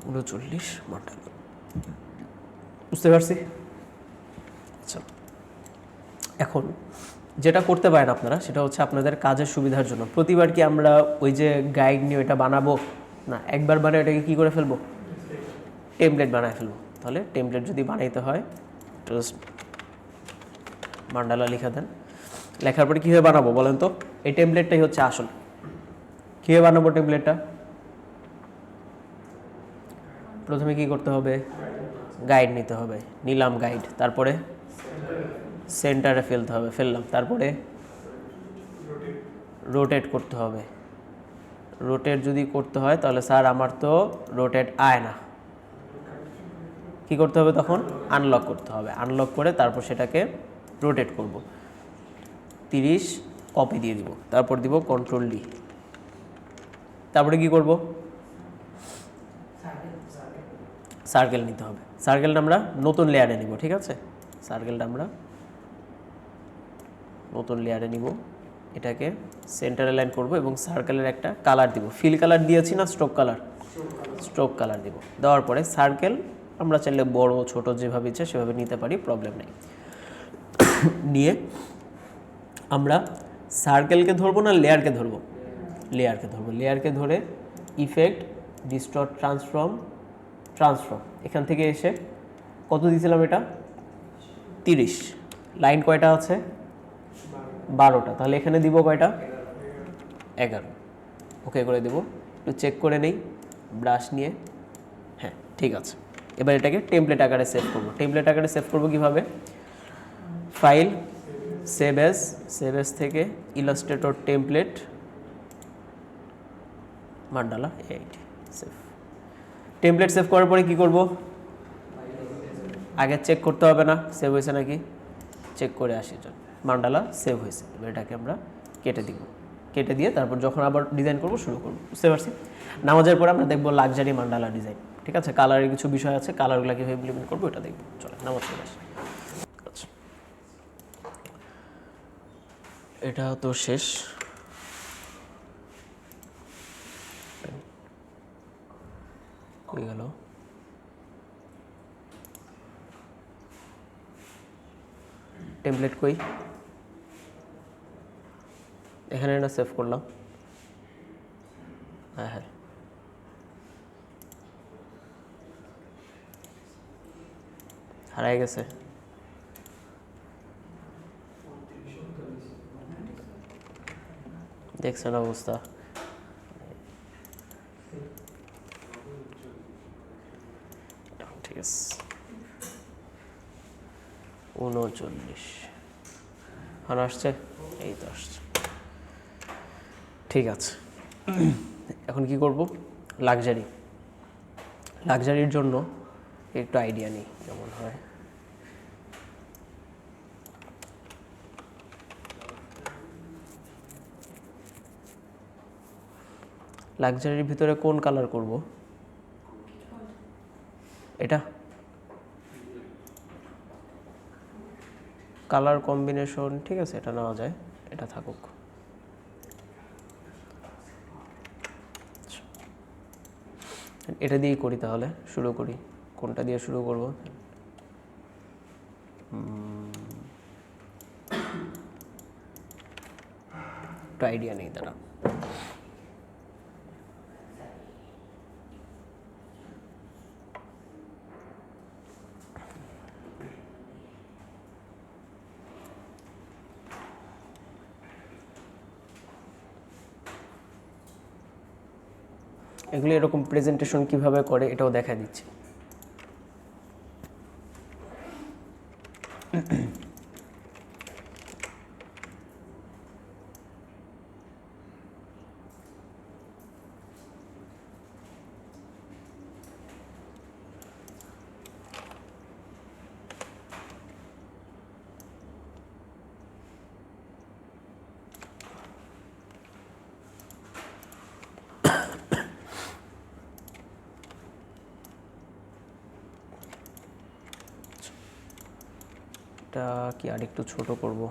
39 মান্ডালা। বুঝতে পারছি। আচ্ছা এখন যেটা করতে পারেন আপনারা, সেটা হচ্ছে আপনাদের কাজের সুবিধার জন্য প্রতিবার কি আমরা ওই যে গাইড নিয়ে এটা বানাবো না, একবার বানায় এটাকে কী করে ফেলবো, টেমপ্লেট বানায় ফেলবো। তাহলে টেমপ্লেট যদি বানাইতে হয় জাস্ট মান্ডালা লিখে দেন। লেখার পরে কীভাবে বানাবো বলেন তো? এই টেমপ্লেটটাই হচ্ছে আসল। কীভাবে বানাবো টেমপ্লেটটা? প্রথমে কি করতে হবে, গাইড নিতে হবে, নিলাম গাইড, তারপরে সেন্টারে ফেলতে হবে, ফেললাম, তারপরে রোটেট করতে হবে। রোটেট যদি করতে হয় তাহলে স্যার আমার তো রোটেট আয় না, কি করতে হবে তখন? আনলক করতে হবে। আনলক করে তারপর সেটাকে রোটেট করব, 30 কপি দিয়ে দিব, তারপর দিব কন্ট্রোল ডি। তারপরে কি করব, সার্কেল নিতে হবে। সার্কেলটা আমরা নতুন লেয়ারে নিব, ঠিক আছে? সার্কেলটা আমরা নতুন লেয়ারে নিব, এটাকে সেন্টারে লাইন করব এবং সার্কেলের একটা কালার দিব। ফিল কালার দিয়েছি না স্ট্রোক কালার? স্ট্রোক কালার দিব। দেওয়ার পরে সার্কেল আমরা চাইলে বড় ছোট যেভাবে ইচ্ছে সেভাবে নিতে পারি, প্রবলেম নেই। নিয়ে আমরা সার্কেলকে ধরবো না লেয়ারকে ধরবো? লেয়ারকে ধরবো। লেয়ারকে ধরে ইফেক্ট, ডিস্টর্ট, ট্রান্সফর্ম, এখান থেকে এসে কত দিয়েছিলাম এটা? 30। লাইন কয়টা আছে? 12টা। তাহলে এখানে দিব কয়টা? 11। ওকে করে দেব। একটু চেক করে নেই ব্রাশ নিয়ে। হ্যাঁ ঠিক আছে। এবার এটাকে টেমপ্লেট আকারে সেভ করব। টেমপ্লেট আকারে সেভ করব কিভাবে? ফাইল, সেভ এস থেকে Illustrator template mandala 8 save. Template save করার পরে কি করব? আগে চেক করতে হবে না সেভ হয়েছে নাকি, চেক করে আসি। মান্ডালা সেভ হয়েছে। এবার এটাকে আমরা কেটে দিব, কেটে দিয়ে তারপর যখন আবার ডিজাইন করব শুরু করব। বুঝতে পারছি? নামাজের পরে আমরা দেখবো লাক্সারি মান্ডালা ডিজাইন, ঠিক আছে? কালারের কিছু বিষয় আছে, কালারগুলো কীভাবে ইমপ্লিমেন্ট করবো এটা দেখবো। চলে নামাজ চলে আসি। আচ্ছা এটা তো শেষ। হয়ে গেল। টেমপ্লেট কই? এখানে না সেভ করলাম? হ্যাঁ হ্যাঁ, হারাই গেছে। দেখছেন অবস্থা? ঠিক আছে। 39 এখন আসছে, এই তো আসছে। ঠিক আছে, এখন কি করব? লাক্সারির জন্য একটু আইডিয়া নিই কেমন হয়। লাক্সারির ভিতরে কোন কালার করব? এটা কালার কম্বিনেশন ঠিক আছে, এটা নেওয়া যায়, এটা থাকুক। এটা দিয়েই করি, তাহলে শুরু করি। কোনটা দিয়ে শুরু করব? একটু আইডিয়া নেই তারা। এগুলো এরকম প্রেজেন্টেশন কিভাবে করে এটাও দেখা দিচ্ছি। এটা কি আর একটু ছোট করব?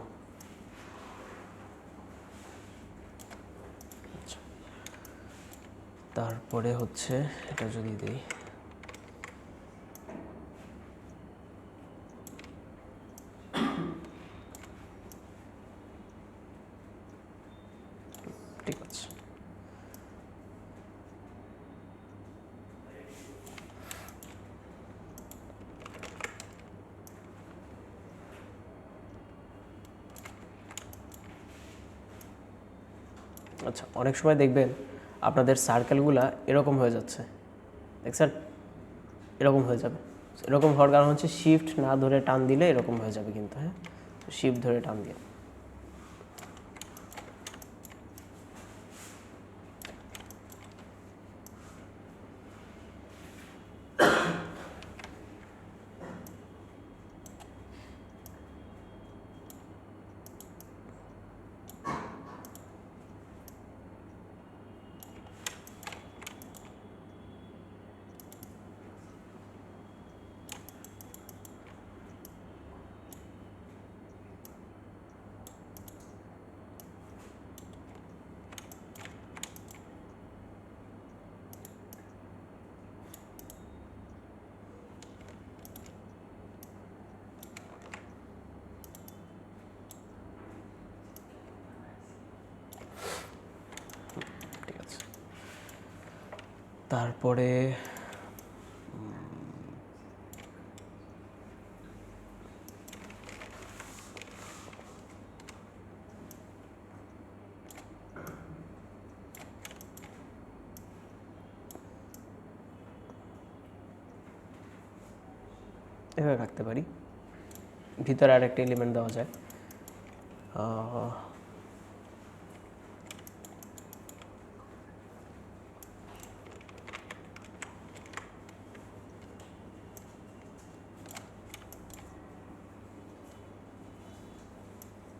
তারপরে হচ্ছে এটা যদি দিই, ঠিক আছে। আচ্ছা, অনেক সময় দেখবেন আপনাদের সার্কেলগুলা এরকম হয়ে যাচ্ছে, দেখছেন? এরকম হয়ে যাবে। এরকম হওয়ার কারণ হচ্ছে শিফট না ধরে টান দিলে এরকম হয়ে যাবে কিন্তু, হ্যাঁ, শিফট ধরে টান দিয়ে। ঠিক আছে, তারপরে এভাবে রাখতে পারি, ভিতরে আর একটা এলিমেন্ট দেওয়া যায়।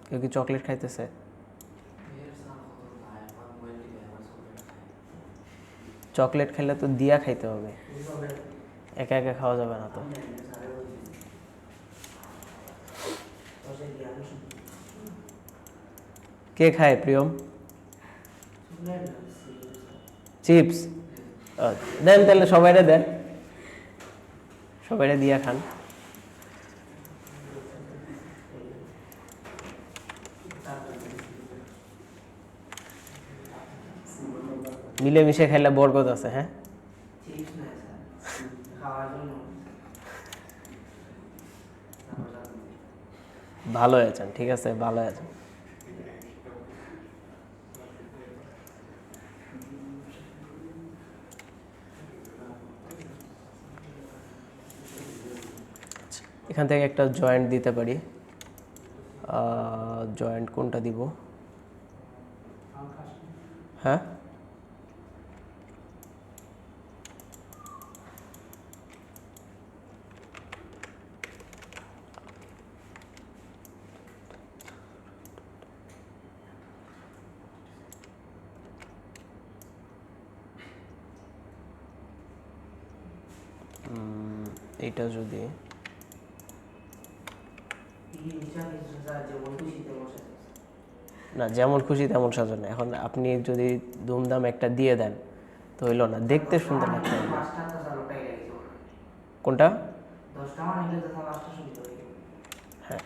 কেউ কি চকলেট খাইতেছে? চকলেট খেলে তো দিয়া খাইতে হবে, একা একা খাওয়া যাবে না তো। কে খায় প্রিয়ম? চিপস দেন, তাহলে সবাইরে দেন, সবাইরে দিয়া খান। মিলেমিশে খাইলে বরকত আছে। হ্যাঁ, ভালো আছেন, ঠিক আছে, ভালো আছেন। এখান থেকে একটা জয়েন্ট দিতে পারি। জয়েন্ট কোনটা দিব? হ্যাঁ, এইটা যদি না, যেমন খুশি তেমন সাজানো। এখন আপনি যদি ধুমধাম একটা দিয়ে দেন তো হইলো না, দেখতে সুন্দর লাগতে হবে। কোনটা? হ্যাঁ,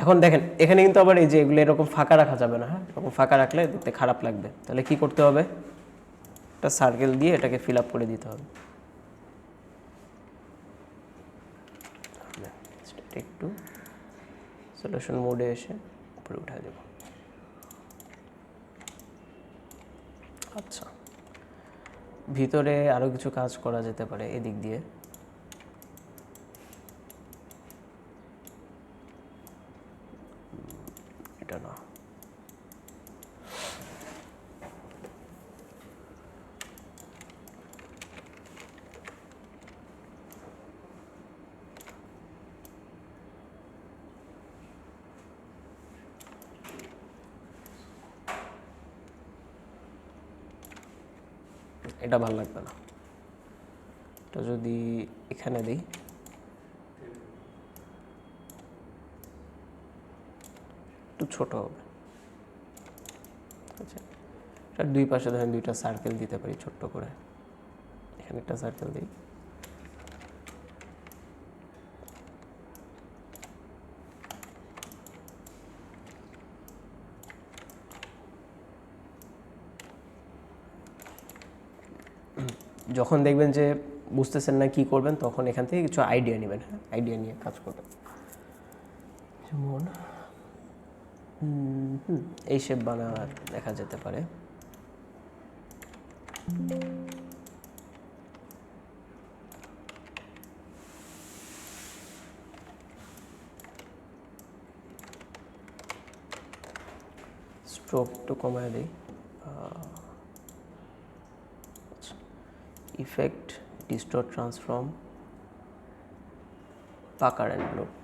এখন দেখেন এখানে কিন্তু আবার এই যে এগুলো এরকম ফাঁকা রাখা যাবে না। হ্যাঁ, এরকম ফাঁকা রাখলে দেখতে খারাপ লাগবে। তাহলে কি করতে হবে? একটা সার্কেল দিয়ে এটাকে ফিল আপ করে দিতে হবে। একটু সলিউশন মোডে এসে উপরে উঠায় দেব। আচ্ছা, ভিতরে আরও কিছু কাজ করা যেতে পারে এদিক দিয়ে। এটা না, এটা ভালো লাগবে না। এটা যদি এখানে দিই একটু ছোট হবে। আচ্ছা, এটার দুই পাশে ধরেন দুইটা সার্কেল দিতে পারি ছোট্ট করে। এখানে একটা সার্কেল দিই। যখন দেখবেন যে বুঝতেছেন না কি করবেন, তখন এখান থেকে কিছু আইডিয়া নেবেন। হ্যাঁ, আইডিয়া নিয়ে কাজ করবেন। যেমন এই শেপ বানানো দেখা যেতে পারে। স্ট্রোক একটু কমায় দিই। ইফেক্ট, ডিস্টর্ট, ট্রান্সফর্ম, পাকার অ্যান্ড ব্লোট,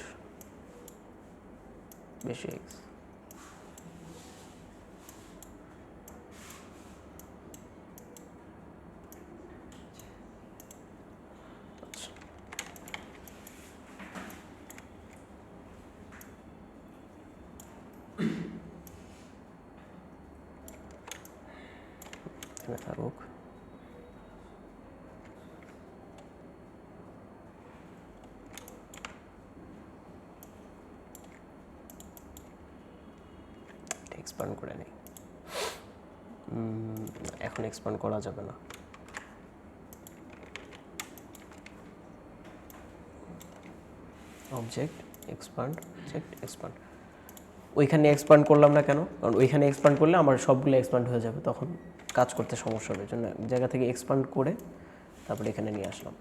বেসিক্স। এখানে থাকুক। এক্সপ্যান্ড করে নেই। এখন এক্সপ্যান্ড করা যাবে না। Object expand, object expand. ওইখানে এক্সপ্যান্ড করলাম না কেন? কারণ ওইখানে এক্সপ্যান্ড করলে আমার সবগুলো এক্সপ্যান্ড হয়ে যাবে, তখন কাজ করতে সমস্যা হবে। এই জন্য জায়গা থেকে এক্সপ্যান্ড করে তারপরে এখানে নিয়ে আসলাম।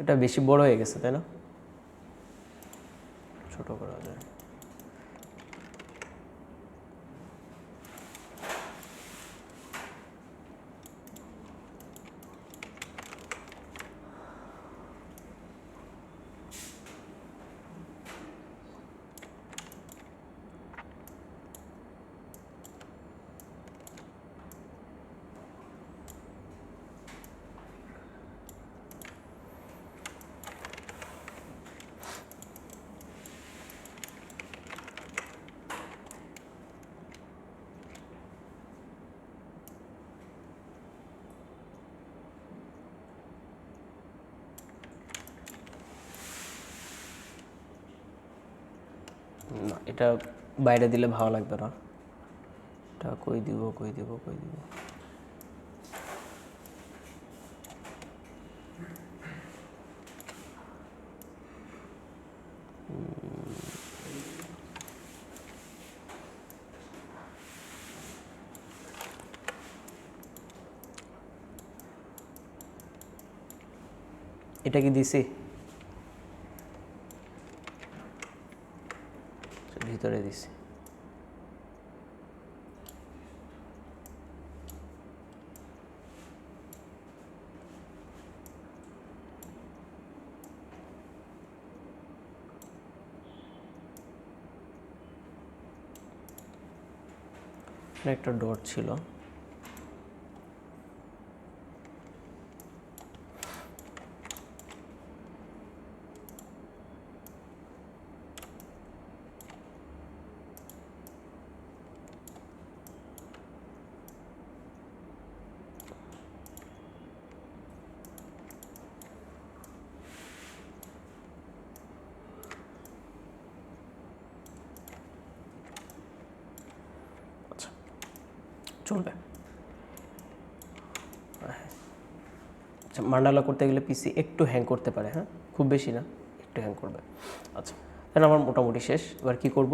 এটা বেশি বড় হয়ে গেছে, তাই না? ছোট করা যায়। এটা বাইরে দিলে ভালো লাগবে না, এটা কই দিব এটা কি দিছি? ভিতরে দিছি। একটা ডট ছিল, চলবে। আচ্ছা, মান্ডালা করতে গেলে পিসি একটু হ্যাং করতে পারে, হ্যাঁ, খুব বেশি না, একটু হ্যাং করবে। আচ্ছা, তাহলে আমার মোটামুটি শেষ। এবার কি করব,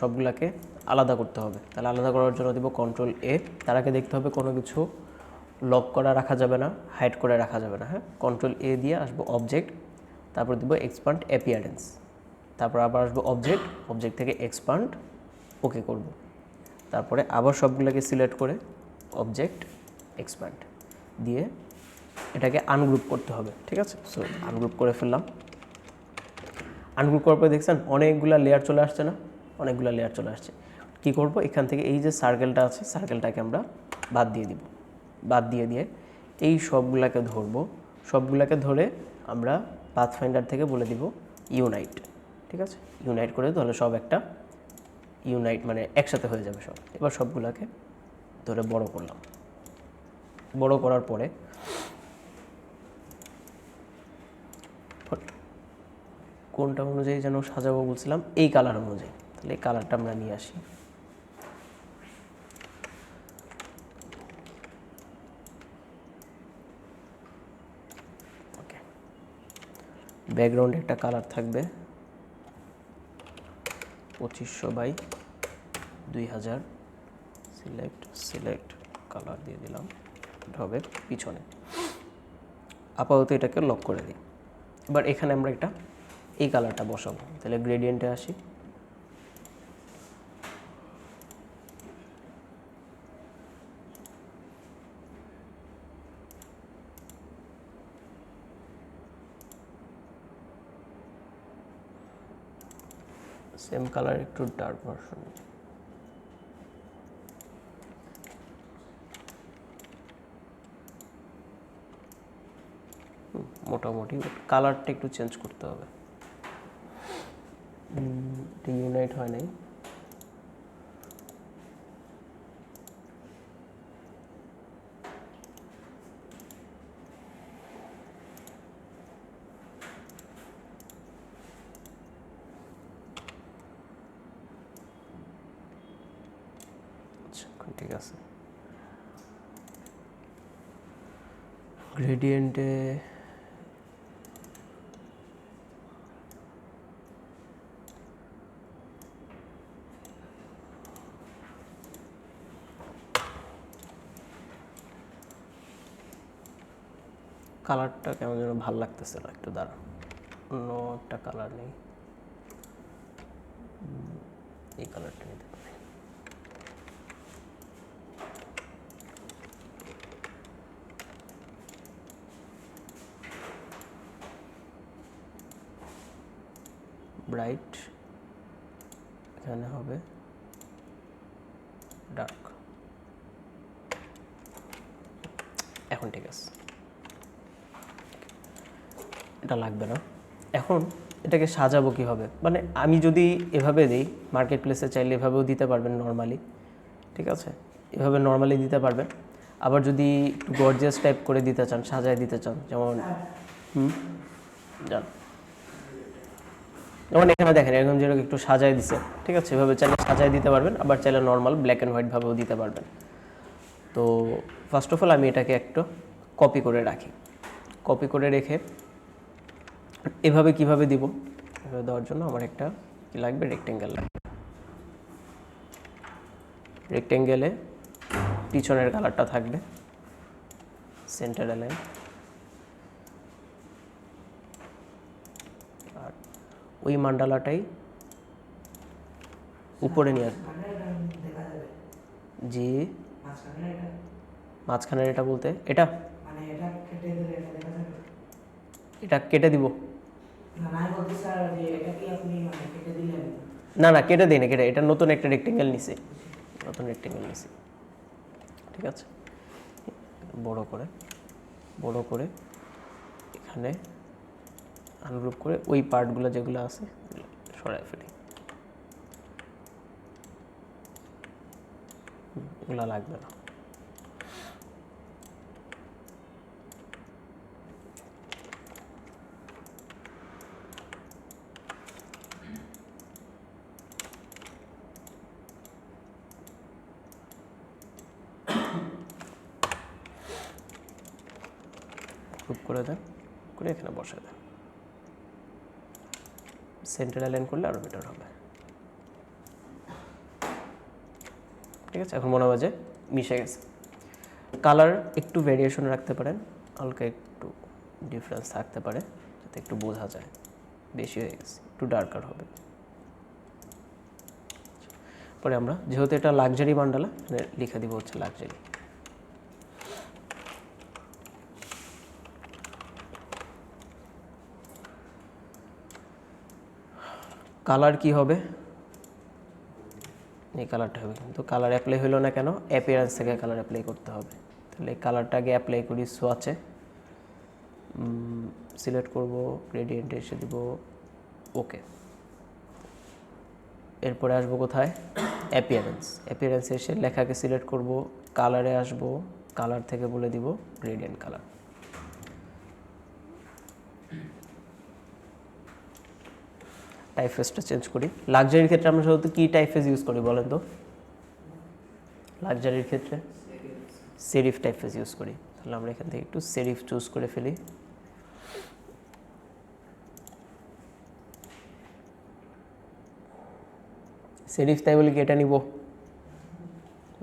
সবগুলাকে আলাদা করতে হবে। তাহলে আলাদা করার জন্য দেব কন্ট্রোল এ। তার আগে দেখতে হবে কোনো কিছু লক করা রাখা যাবে না, হাইড করে রাখা যাবে না, হ্যাঁ। কন্ট্রোল এ দিয়ে আসবো অবজেক্ট, তারপর দেবো এক্সপান্ড অ্যাপিয়ারেন্স, তারপর আবার আসবো অবজেক্ট থেকে এক্সপান্ড, ওকে করব। তারপরে আবার সবগুলোকে সিলেক্ট করে অবজেক্ট এক্সপ্যান্ড দিয়ে এটাকে আনগ্রুপ করতে হবে, ঠিক আছে। সো আনগ্রুপ করে ফেললাম। আনগ্রুপ করার পরে দেখছেন অনেকগুলো লেয়ার চলে আসছে না, অনেকগুলো লেয়ার চলে আসছে। কী করব, এখান থেকে এই যে সার্কেলটা আছে, সার্কেলটাকে আমরা বাদ দিয়ে দিব। বাদ দিয়ে এই সবগুলোকে ধরবো, সবগুলোকে ধরে আমরা পাথফাইন্ডার থেকে বলে দিব ইউনাইট, ঠিক আছে। ইউনাইট করে তাহলে সব একটা ইউনাইট মানে একসাথে হয়ে যাবে সব। এবার সবগুলোকে ধরে বড় করলাম। বড় করার পরে কোনটা অনুযায়ী যেন সাজাবো বলছিলাম, এই কালার অনুযায়ী। তাহলে এই কালারটা আমরা নিয়ে আসি। ওকে, ব্যাকগ্রাউন্ডে একটা কালার থাকবে 2500/2000। সিলেক্ট কালার দিয়ে দিলাম, এটা হবে পিছনে। আপাতত এটাকে লক করে দিই। এবার এখানে আমরা এটা এই কালারটা বসাবো। তাহলে গ্রেডিয়েন্টে আসি, সেম কালার একটু ডার্ক ভার্সন। মোটামুটি কালারটা একটু চেঞ্জ করতে হবে, ইউনাইট হয় নাই। আচ্ছা, ঠিক আছে। গ্রেডিয়েন্টে কালারটা কেমন যেন ভালো লাগতেছে না, একটু দাঁড়া, অন্য একটা কালার নেই, এই কালারটা নিতে পারি। ব্রাইট, এখানে হবে ডার্ক। এখন ঠিক আছে, এটা লাগবে না। এখন এটাকে সাজাবো কীভাবে, মানে আমি যদি এভাবে দিই, মার্কেট প্লেসে চাইলে এভাবেও দিতে পারবেন নর্মালি, ঠিক আছে, এভাবে নর্মালি দিতে পারবেন। আবার যদি একটু গর্জিয়াস টাইপ করে দিতে চান, সাজায় দিতে চান, যেমন যান যেমন এখানে দেখেন এরকম যেরকম একটু সাজায় দিছে, ঠিক আছে, এভাবে চাইলে সাজায় দিতে পারবেন, আবার চাইলে নর্মাল ব্ল্যাক অ্যান্ড হোয়াইট ভাবেও দিতে পারবেন। তো ফার্স্ট অফ অল আমি এটাকে একটু কপি করে রাখি। কপি করে রেখে এভাবে কিভাবে দিব, এভাবে দেওয়ার জন্য আমার একটা কি লাগবে, রেক্টেঙ্গেল লাগবে। রেক্টেঙ্গেলে পিছনের কালারটা থাকবে সেন্টার লাইন, আর ওই মান্ডালাটাই উপরে নিয়ে আসবো। জি, মাঝখানের এটা বলতে এটা এটা কেটে দিব। না না কেটে দিই না, কেটে, এটা নতুন একটা রেক্টেঙ্গেল নিছি, নতুন রেক্টেঙ্গেল নিছি, ঠিক আছে। বড় করে এখানে আনগ্রুপ করে ওই পার্টগুলো যেগুলো আছে সরাই ফেলি, এগুলো লাগবে না। গ্রুপ করে দেন, করে এখানে বসায় দেন। সেন্টার অ্যালাইন করলে আরও বেটার হবে, ঠিক আছে। এখন মনে হয় যে মিশে গেছে। কালার একটু ভেরিয়েশন রাখতে পারেন, হালকা একটু ডিফারেন্স থাকতে পারে যাতে একটু বোঝা যায় বেশি হয়ে গেছে, একটু ডার্কার হবে। পরে আমরা যেহেতু এটা লাক্সারি মান্ডালা, লিখে দিব হচ্ছে লাক্সারি। কালার কি হবে, এই কালারটা হবে, কিন্তু কালার অ্যাপ্লাই হলো না কেন, অ্যাপিয়ারেন্স থেকে কালার অ্যাপ্লাই করতে হবে। তাহলে এই কালারটা আগে অ্যাপ্লাই করি, সোয়াচে সিলেক্ট করব, গ্রেডিয়েন্টে এসে দিব, ওকে। এরপরে আসবো কোথায়, অ্যাপিয়ারেন্সে এসে লেখাকে সিলেক্ট করব, কালারে আসবো, কালার থেকে বলে দিব গ্রেডিয়েন্ট কালার। টাইপফেসটা চেঞ্জ করি। লাক্সারির ক্ষেত্রে আমরা সাধারণত কী টাইপফেস ইউজ করি বলেন তো? লাক্সারির ক্ষেত্রে সেরিফ টাইপফেস ইউজ করি। তাহলে আমরা এখান থেকে একটু সেরিফ চুজ করে ফেলি। সেরিফ তাই বলে কি এটা নিব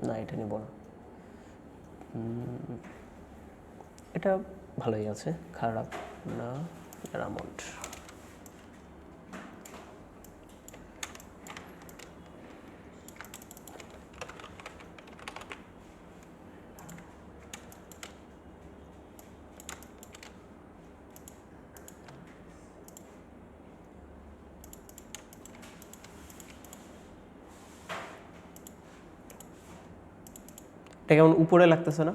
না, এটা নিব না, এটা ভালোই আছে, খারাপ না। রামন্ড এটা কেমন উপরে লাগতেছে না?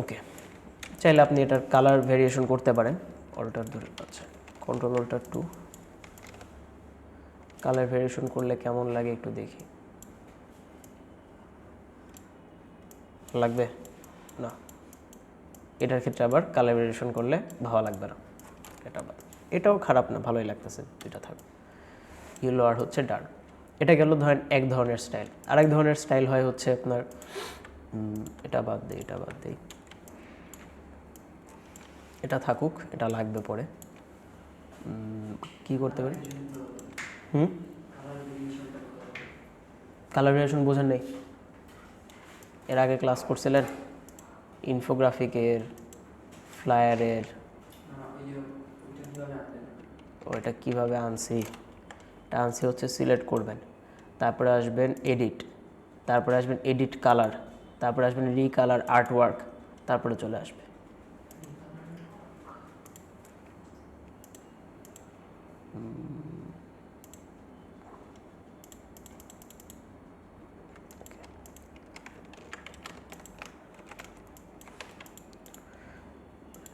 ওকে, চাইলে আপনি এটার কালার ভেরিয়েশন করতে পারেন। অল্টার ধরে, আচ্ছা, কন্ট্রোল অল্টার 2, কালার ভেরিয়েশন করলে কেমন লাগে একটু দেখি। লাগবে না, এটার ক্ষেত্রে আবার কালার ভেরিয়েশন করলে ভালো লাগবে না, এটা আবার এটাও খারাপ না, ভালোই লাগতেছে, দুইটা থাকবে। ইয়েলো আর হচ্ছে ডার্ক, এটা গেল ধরেন এক ধরনের স্টাইল। আরেক ধরনের স্টাইল হয় হচ্ছে আপনার, এটা বাদ দিই, এটা বাদ দিই, এটা থাকুক, এটা লাগবে পরে। কি করতে পারি, কালার ভেরিয়েশন বোঝেন নেই? এর আগে ক্লাস করছিলেন ইনফোগ্রাফিকের, ফ্লায়ারের, ওইটা কীভাবে আনছি? এটা আনছি হচ্ছে সিলেক্ট করবেন, তারপরে আসবেন এডিট, তারপরে আসবেন এডিট কালার, তারপরে আসবেন রিকালার আর্টওয়ার্ক, তারপরে চলে আসবে।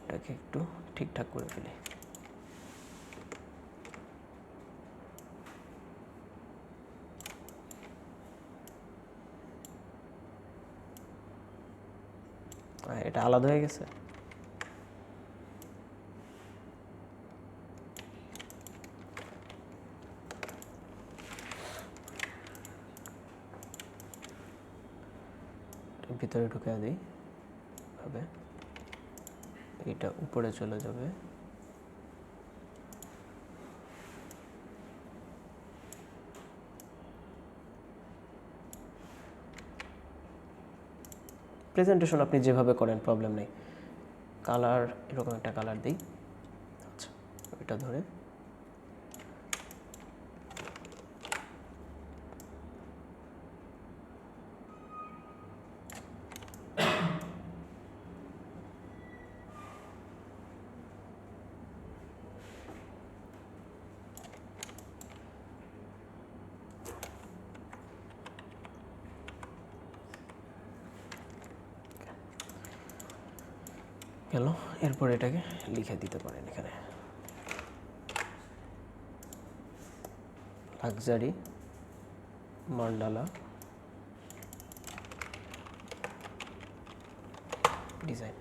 এটাকে একটু ঠিকঠাক করে ফেলি। এটা আলাদা হয়ে গেছে। ভিতরে ঢুকে দিই ভাবে, এটা উপরে চলে যাবে। প্রেজেন্টেশন আপনি যেভাবে করেন প্রবলেম নেই। কালার এরকম একটা কালার দিই। আচ্ছা, এটা ধরে গেল। এরপর এটাকে লিখে দিতে পারেন এখানে, লাক্সারি মান্ডালা ডিজাইন।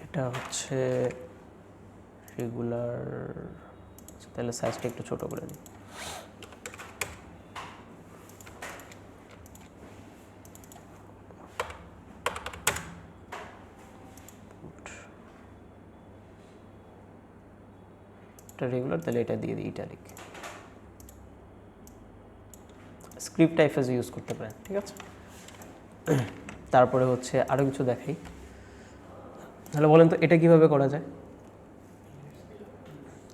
এটা হচ্ছে রেগুলার, তাহলে সাইজটা একটু ছোট করে দিই। এটা রেগুলার, তাহলে এটা দিয়ে দিই ইটালিক। স্ক্রিপ্ট টাইপেজ ইউজ করতে পারেন, ঠিক আছে। তারপরে হচ্ছে আরও কিছু দেখাই। তাহলে বলেন তো এটা কিভাবে করা যায়।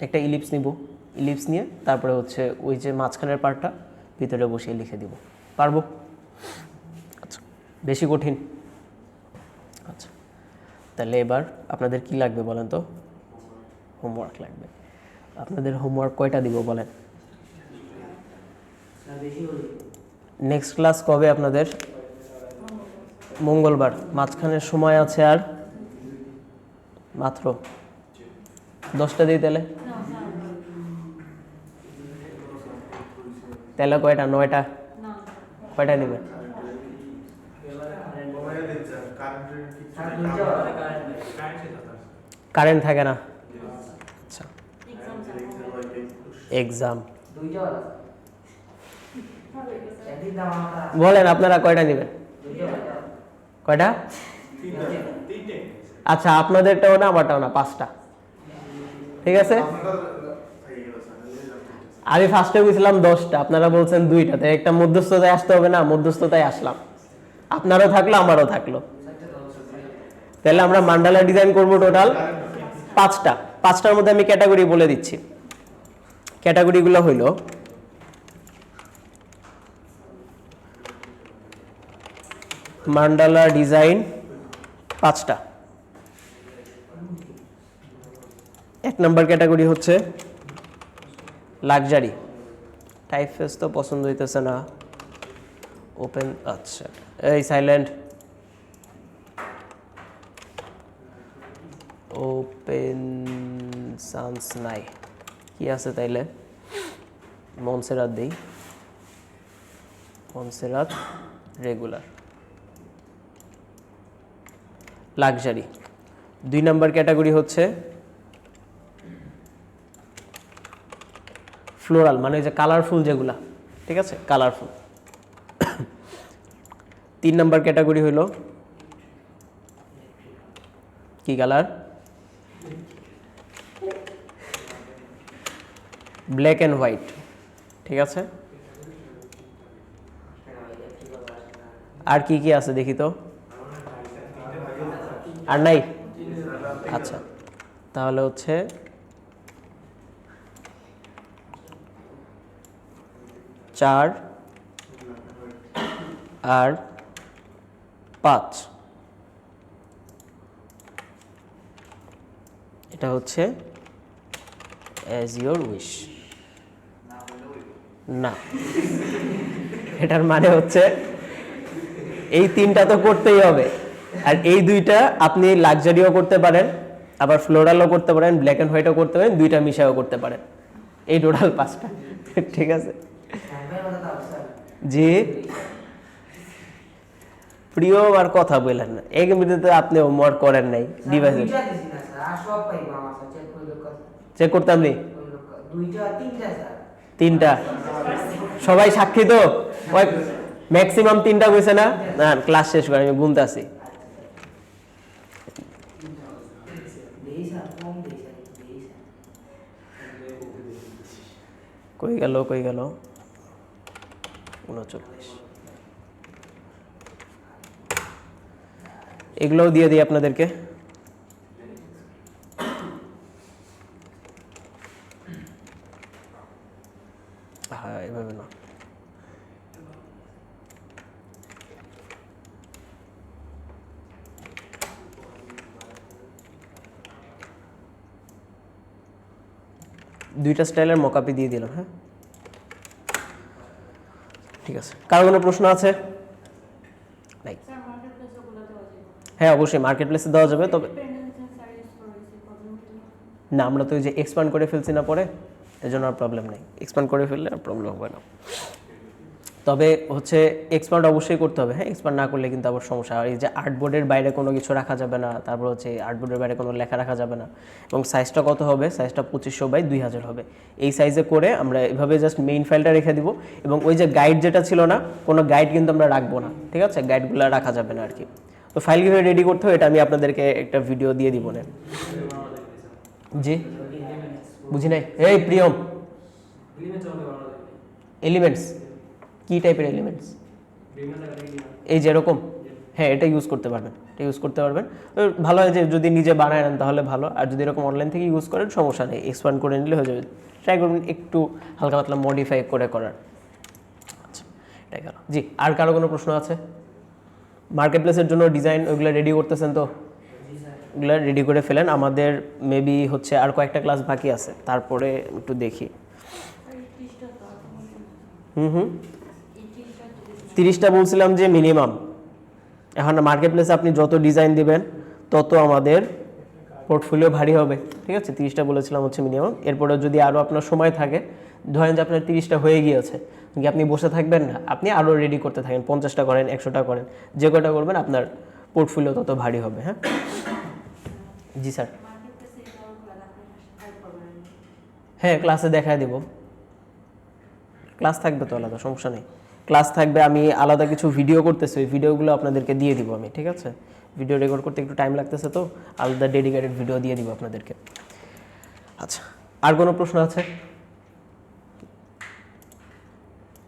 একটা ইলিপস নিব, ইলিপস নিয়ে তারপরে হচ্ছে ওই যে মাঝখানের পার্টটা ভিতরে বসিয়ে লিখে দিব, পারবো? আচ্ছা, বেশি কঠিন? আচ্ছা, তাহলে এবার আপনাদের কি লাগবে বলেন তো? হোমওয়ার্ক লাগবে। আপনাদের হোমওয়ার্ক কয়টা দিব বলেন? নেক্সট ক্লাস কবে আপনাদের? মঙ্গলবার। মাঝখানের সময় আছে আর মাত্র 10টা দিই তাহলে। তাহলে কয়টা? 9টা? কয়টা নেবেন? কারেন্ট থাকে না? আচ্ছা, এক্সাম বলেন আপনারা কয়টা নেবেন? কয়টা? আচ্ছা, আপনাদেরটাও না আমারটাও না, 5টা। ঠিক আছে, আমি ফার্স্টে বুঝলাম 10টা, আপনারা বলছেন 2টা, তাই একটা মধ্যস্থতায় আসতে হবে না? মধ্যস্থতায় আসলাম, আপনারও থাকলো আমারও থাকলো। তাহলে আমরা মান্ডালা ডিজাইন করব টোটাল 5টা। 5টার মধ্যে আমি ক্যাটাগরি বলে দিচ্ছি। ক্যাটাগরিগুলো হইল মান্ডালা ডিজাইন 5টা। 1 নম্বর ক্যাটাগরি হচ্ছে লাক্সারি। টাইপফেস তো পছন্দ হইতেছে না, ওপেন। আচ্ছা, এই সাইলেন্ট, ওপেন সান্স নাই, কি আছে তাইলে? মনসেরাত দেই, মনসেরাত রেগুলার। লাক্সারি। 2 নম্বর ক্যাটাগরি হচ্ছে ফ্লোরাল, মানে যে কালারফুল যেগুলা, ঠিক আছে, কালারফুল। 3 নম্বর ক্যাটাগরি হইল কি কালার? ব্ল্যাক অ্যান্ড হোয়াইট, ঠিক আছে। আর কি কি আছে দেখি তো? আর নাই? আচ্ছা, তাহলে হচ্ছে 4 আর 5, এটা হচ্ছে অ্যাজ ইউর উইশ। না, এটার মানে হচ্ছে এই 3টা তো করতেই হবে, আর এই 2টা আপনি লাক্সারিও করতে পারেন, আবার ফ্লোরালও করতে পারেন, ব্ল্যাক অ্যান্ড হোয়াইটও করতে পারেন, 2টা মিশাও করতে পারেন। এই টোটাল 5টা, ঠিক আছে। জি, প্রিয় আর কথা বলেন না, এক মিনিটে আপনি হোমওয়ার্ক করেন নাই, ডিভাইসে চেক করতাম নি। তিনটা সবাই সাক্ষী তো ওই ম্যাক্সিমাম তিনটা কইছে না না ক্লাস শেষ করে আমি গুনতে আছি কই গেল 39 এগুলোও দিয়ে দিই আপনাদেরকে হ্যাঁ এভাবে না দুইটা স্টাইলের মকআপই দিয়ে দিলাম হ্যাঁ ঠিক আছে কারো কোনো প্রশ্ন আছে নাই হ্যাঁ অবশ্যই মার্কেট প্লেসে দেওয়া যাবে তবে না আমরা তো ওই যে এক্সপ্যান্ড করে ফেলছি না পরে এজন্য আর প্রবলেম নেই এক্সপ্যান্ড করে ফেললে আর প্রবলেম হবে না তবে হচ্ছে এক্সপ্যান্ড অবশ্যই করতে হবে হ্যাঁ এক্সপ্যান্ড না করলে কিন্তু আবার সমস্যা আর এই যে আর্টবোর্ডের বাইরে কোনো কিছু রাখা যাবে না তারপর হচ্ছে আর্টবোর্ডের বাইরে কোনো লেখা রাখা যাবে না এবং সাইজটা কত হবে সাইজটা 2500/2000 হবে এই সাইজে করে আমরা এভাবে জাস্ট মেইন ফাইলটা রেখে দিব এবং ওই যে গাইড যেটা ছিল না কোনো গাইড কিন্তু আমরা রাখবো না ঠিক আছে গাইডগুলো রাখা যাবে না আর কি তো ফাইল কীভাবে রেডি করতে হবে এটা আমি আপনাদেরকে একটা ভিডিও দিয়ে দিব না জি বুঝি নাই এই প্রিয়ম এলিমেন্টস কি টাইপের এলিমেন্টস এই যেরকম হ্যাঁ এটা ইউজ করতে পারবেন ভালো হয় যে যদি নিজে বানায় নেন তাহলে ভালো আর যদি এরকম অনলাইন থেকে ইউজ করেন সমস্যা নেই এক্সপ্যান্ড করে নিলে হয়ে যাবে ট্রাই করবেন একটু হালকা পাতলা মডিফাই করে করার আচ্ছা এটাই গেল জি আর কারো কোনো প্রশ্ন আছে মার্কেট প্লেসের জন্য ডিজাইন ওইগুলো রেডি করতেছেন তো ওগুলো রেডি করে ফেলেন আমাদের মেবি হচ্ছে আর কয়েকটা ক্লাস বাকি আছে তারপরে একটু দেখি 30টা বলছিলাম যে মিনিমাম এখন মার্কেট প্লেসে আপনি যত ডিজাইন দিবেন তত আমাদের পোর্টফোলিও ভারী হবে ঠিক আছে 30টা বলেছিলাম হচ্ছে মিনিমাম এরপরে যদি আরও আপনার সময় থাকে ধরেন যে আপনার 30টা হয়ে গিয়েছে কি আপনি বসে থাকবেন না আপনি আরও রেডি করতে থাকেন 50টা করেন 100টা করেন যে কটা করবেন আপনার পোর্টফোলিও তত ভারী হবে হ্যাঁ জি স্যার হ্যাঁ ক্লাসে দেখায় দেব ক্লাস থাকবে তো আলাদা সমস্যা নেই ক্লাস থাকবে আমি আলাদা কিছু ভিডিও করতেছি ওই ভিডিওগুলো আপনাদেরকে দিয়ে দিব আমি ঠিক আছে ভিডিও রেকর্ড করতে একটু টাইম লাগতেছে তো আলাদা ডেডিকেটেড ভিডিও দিয়ে দিব আপনাদেরকে আচ্ছা আর কোনো প্রশ্ন আছে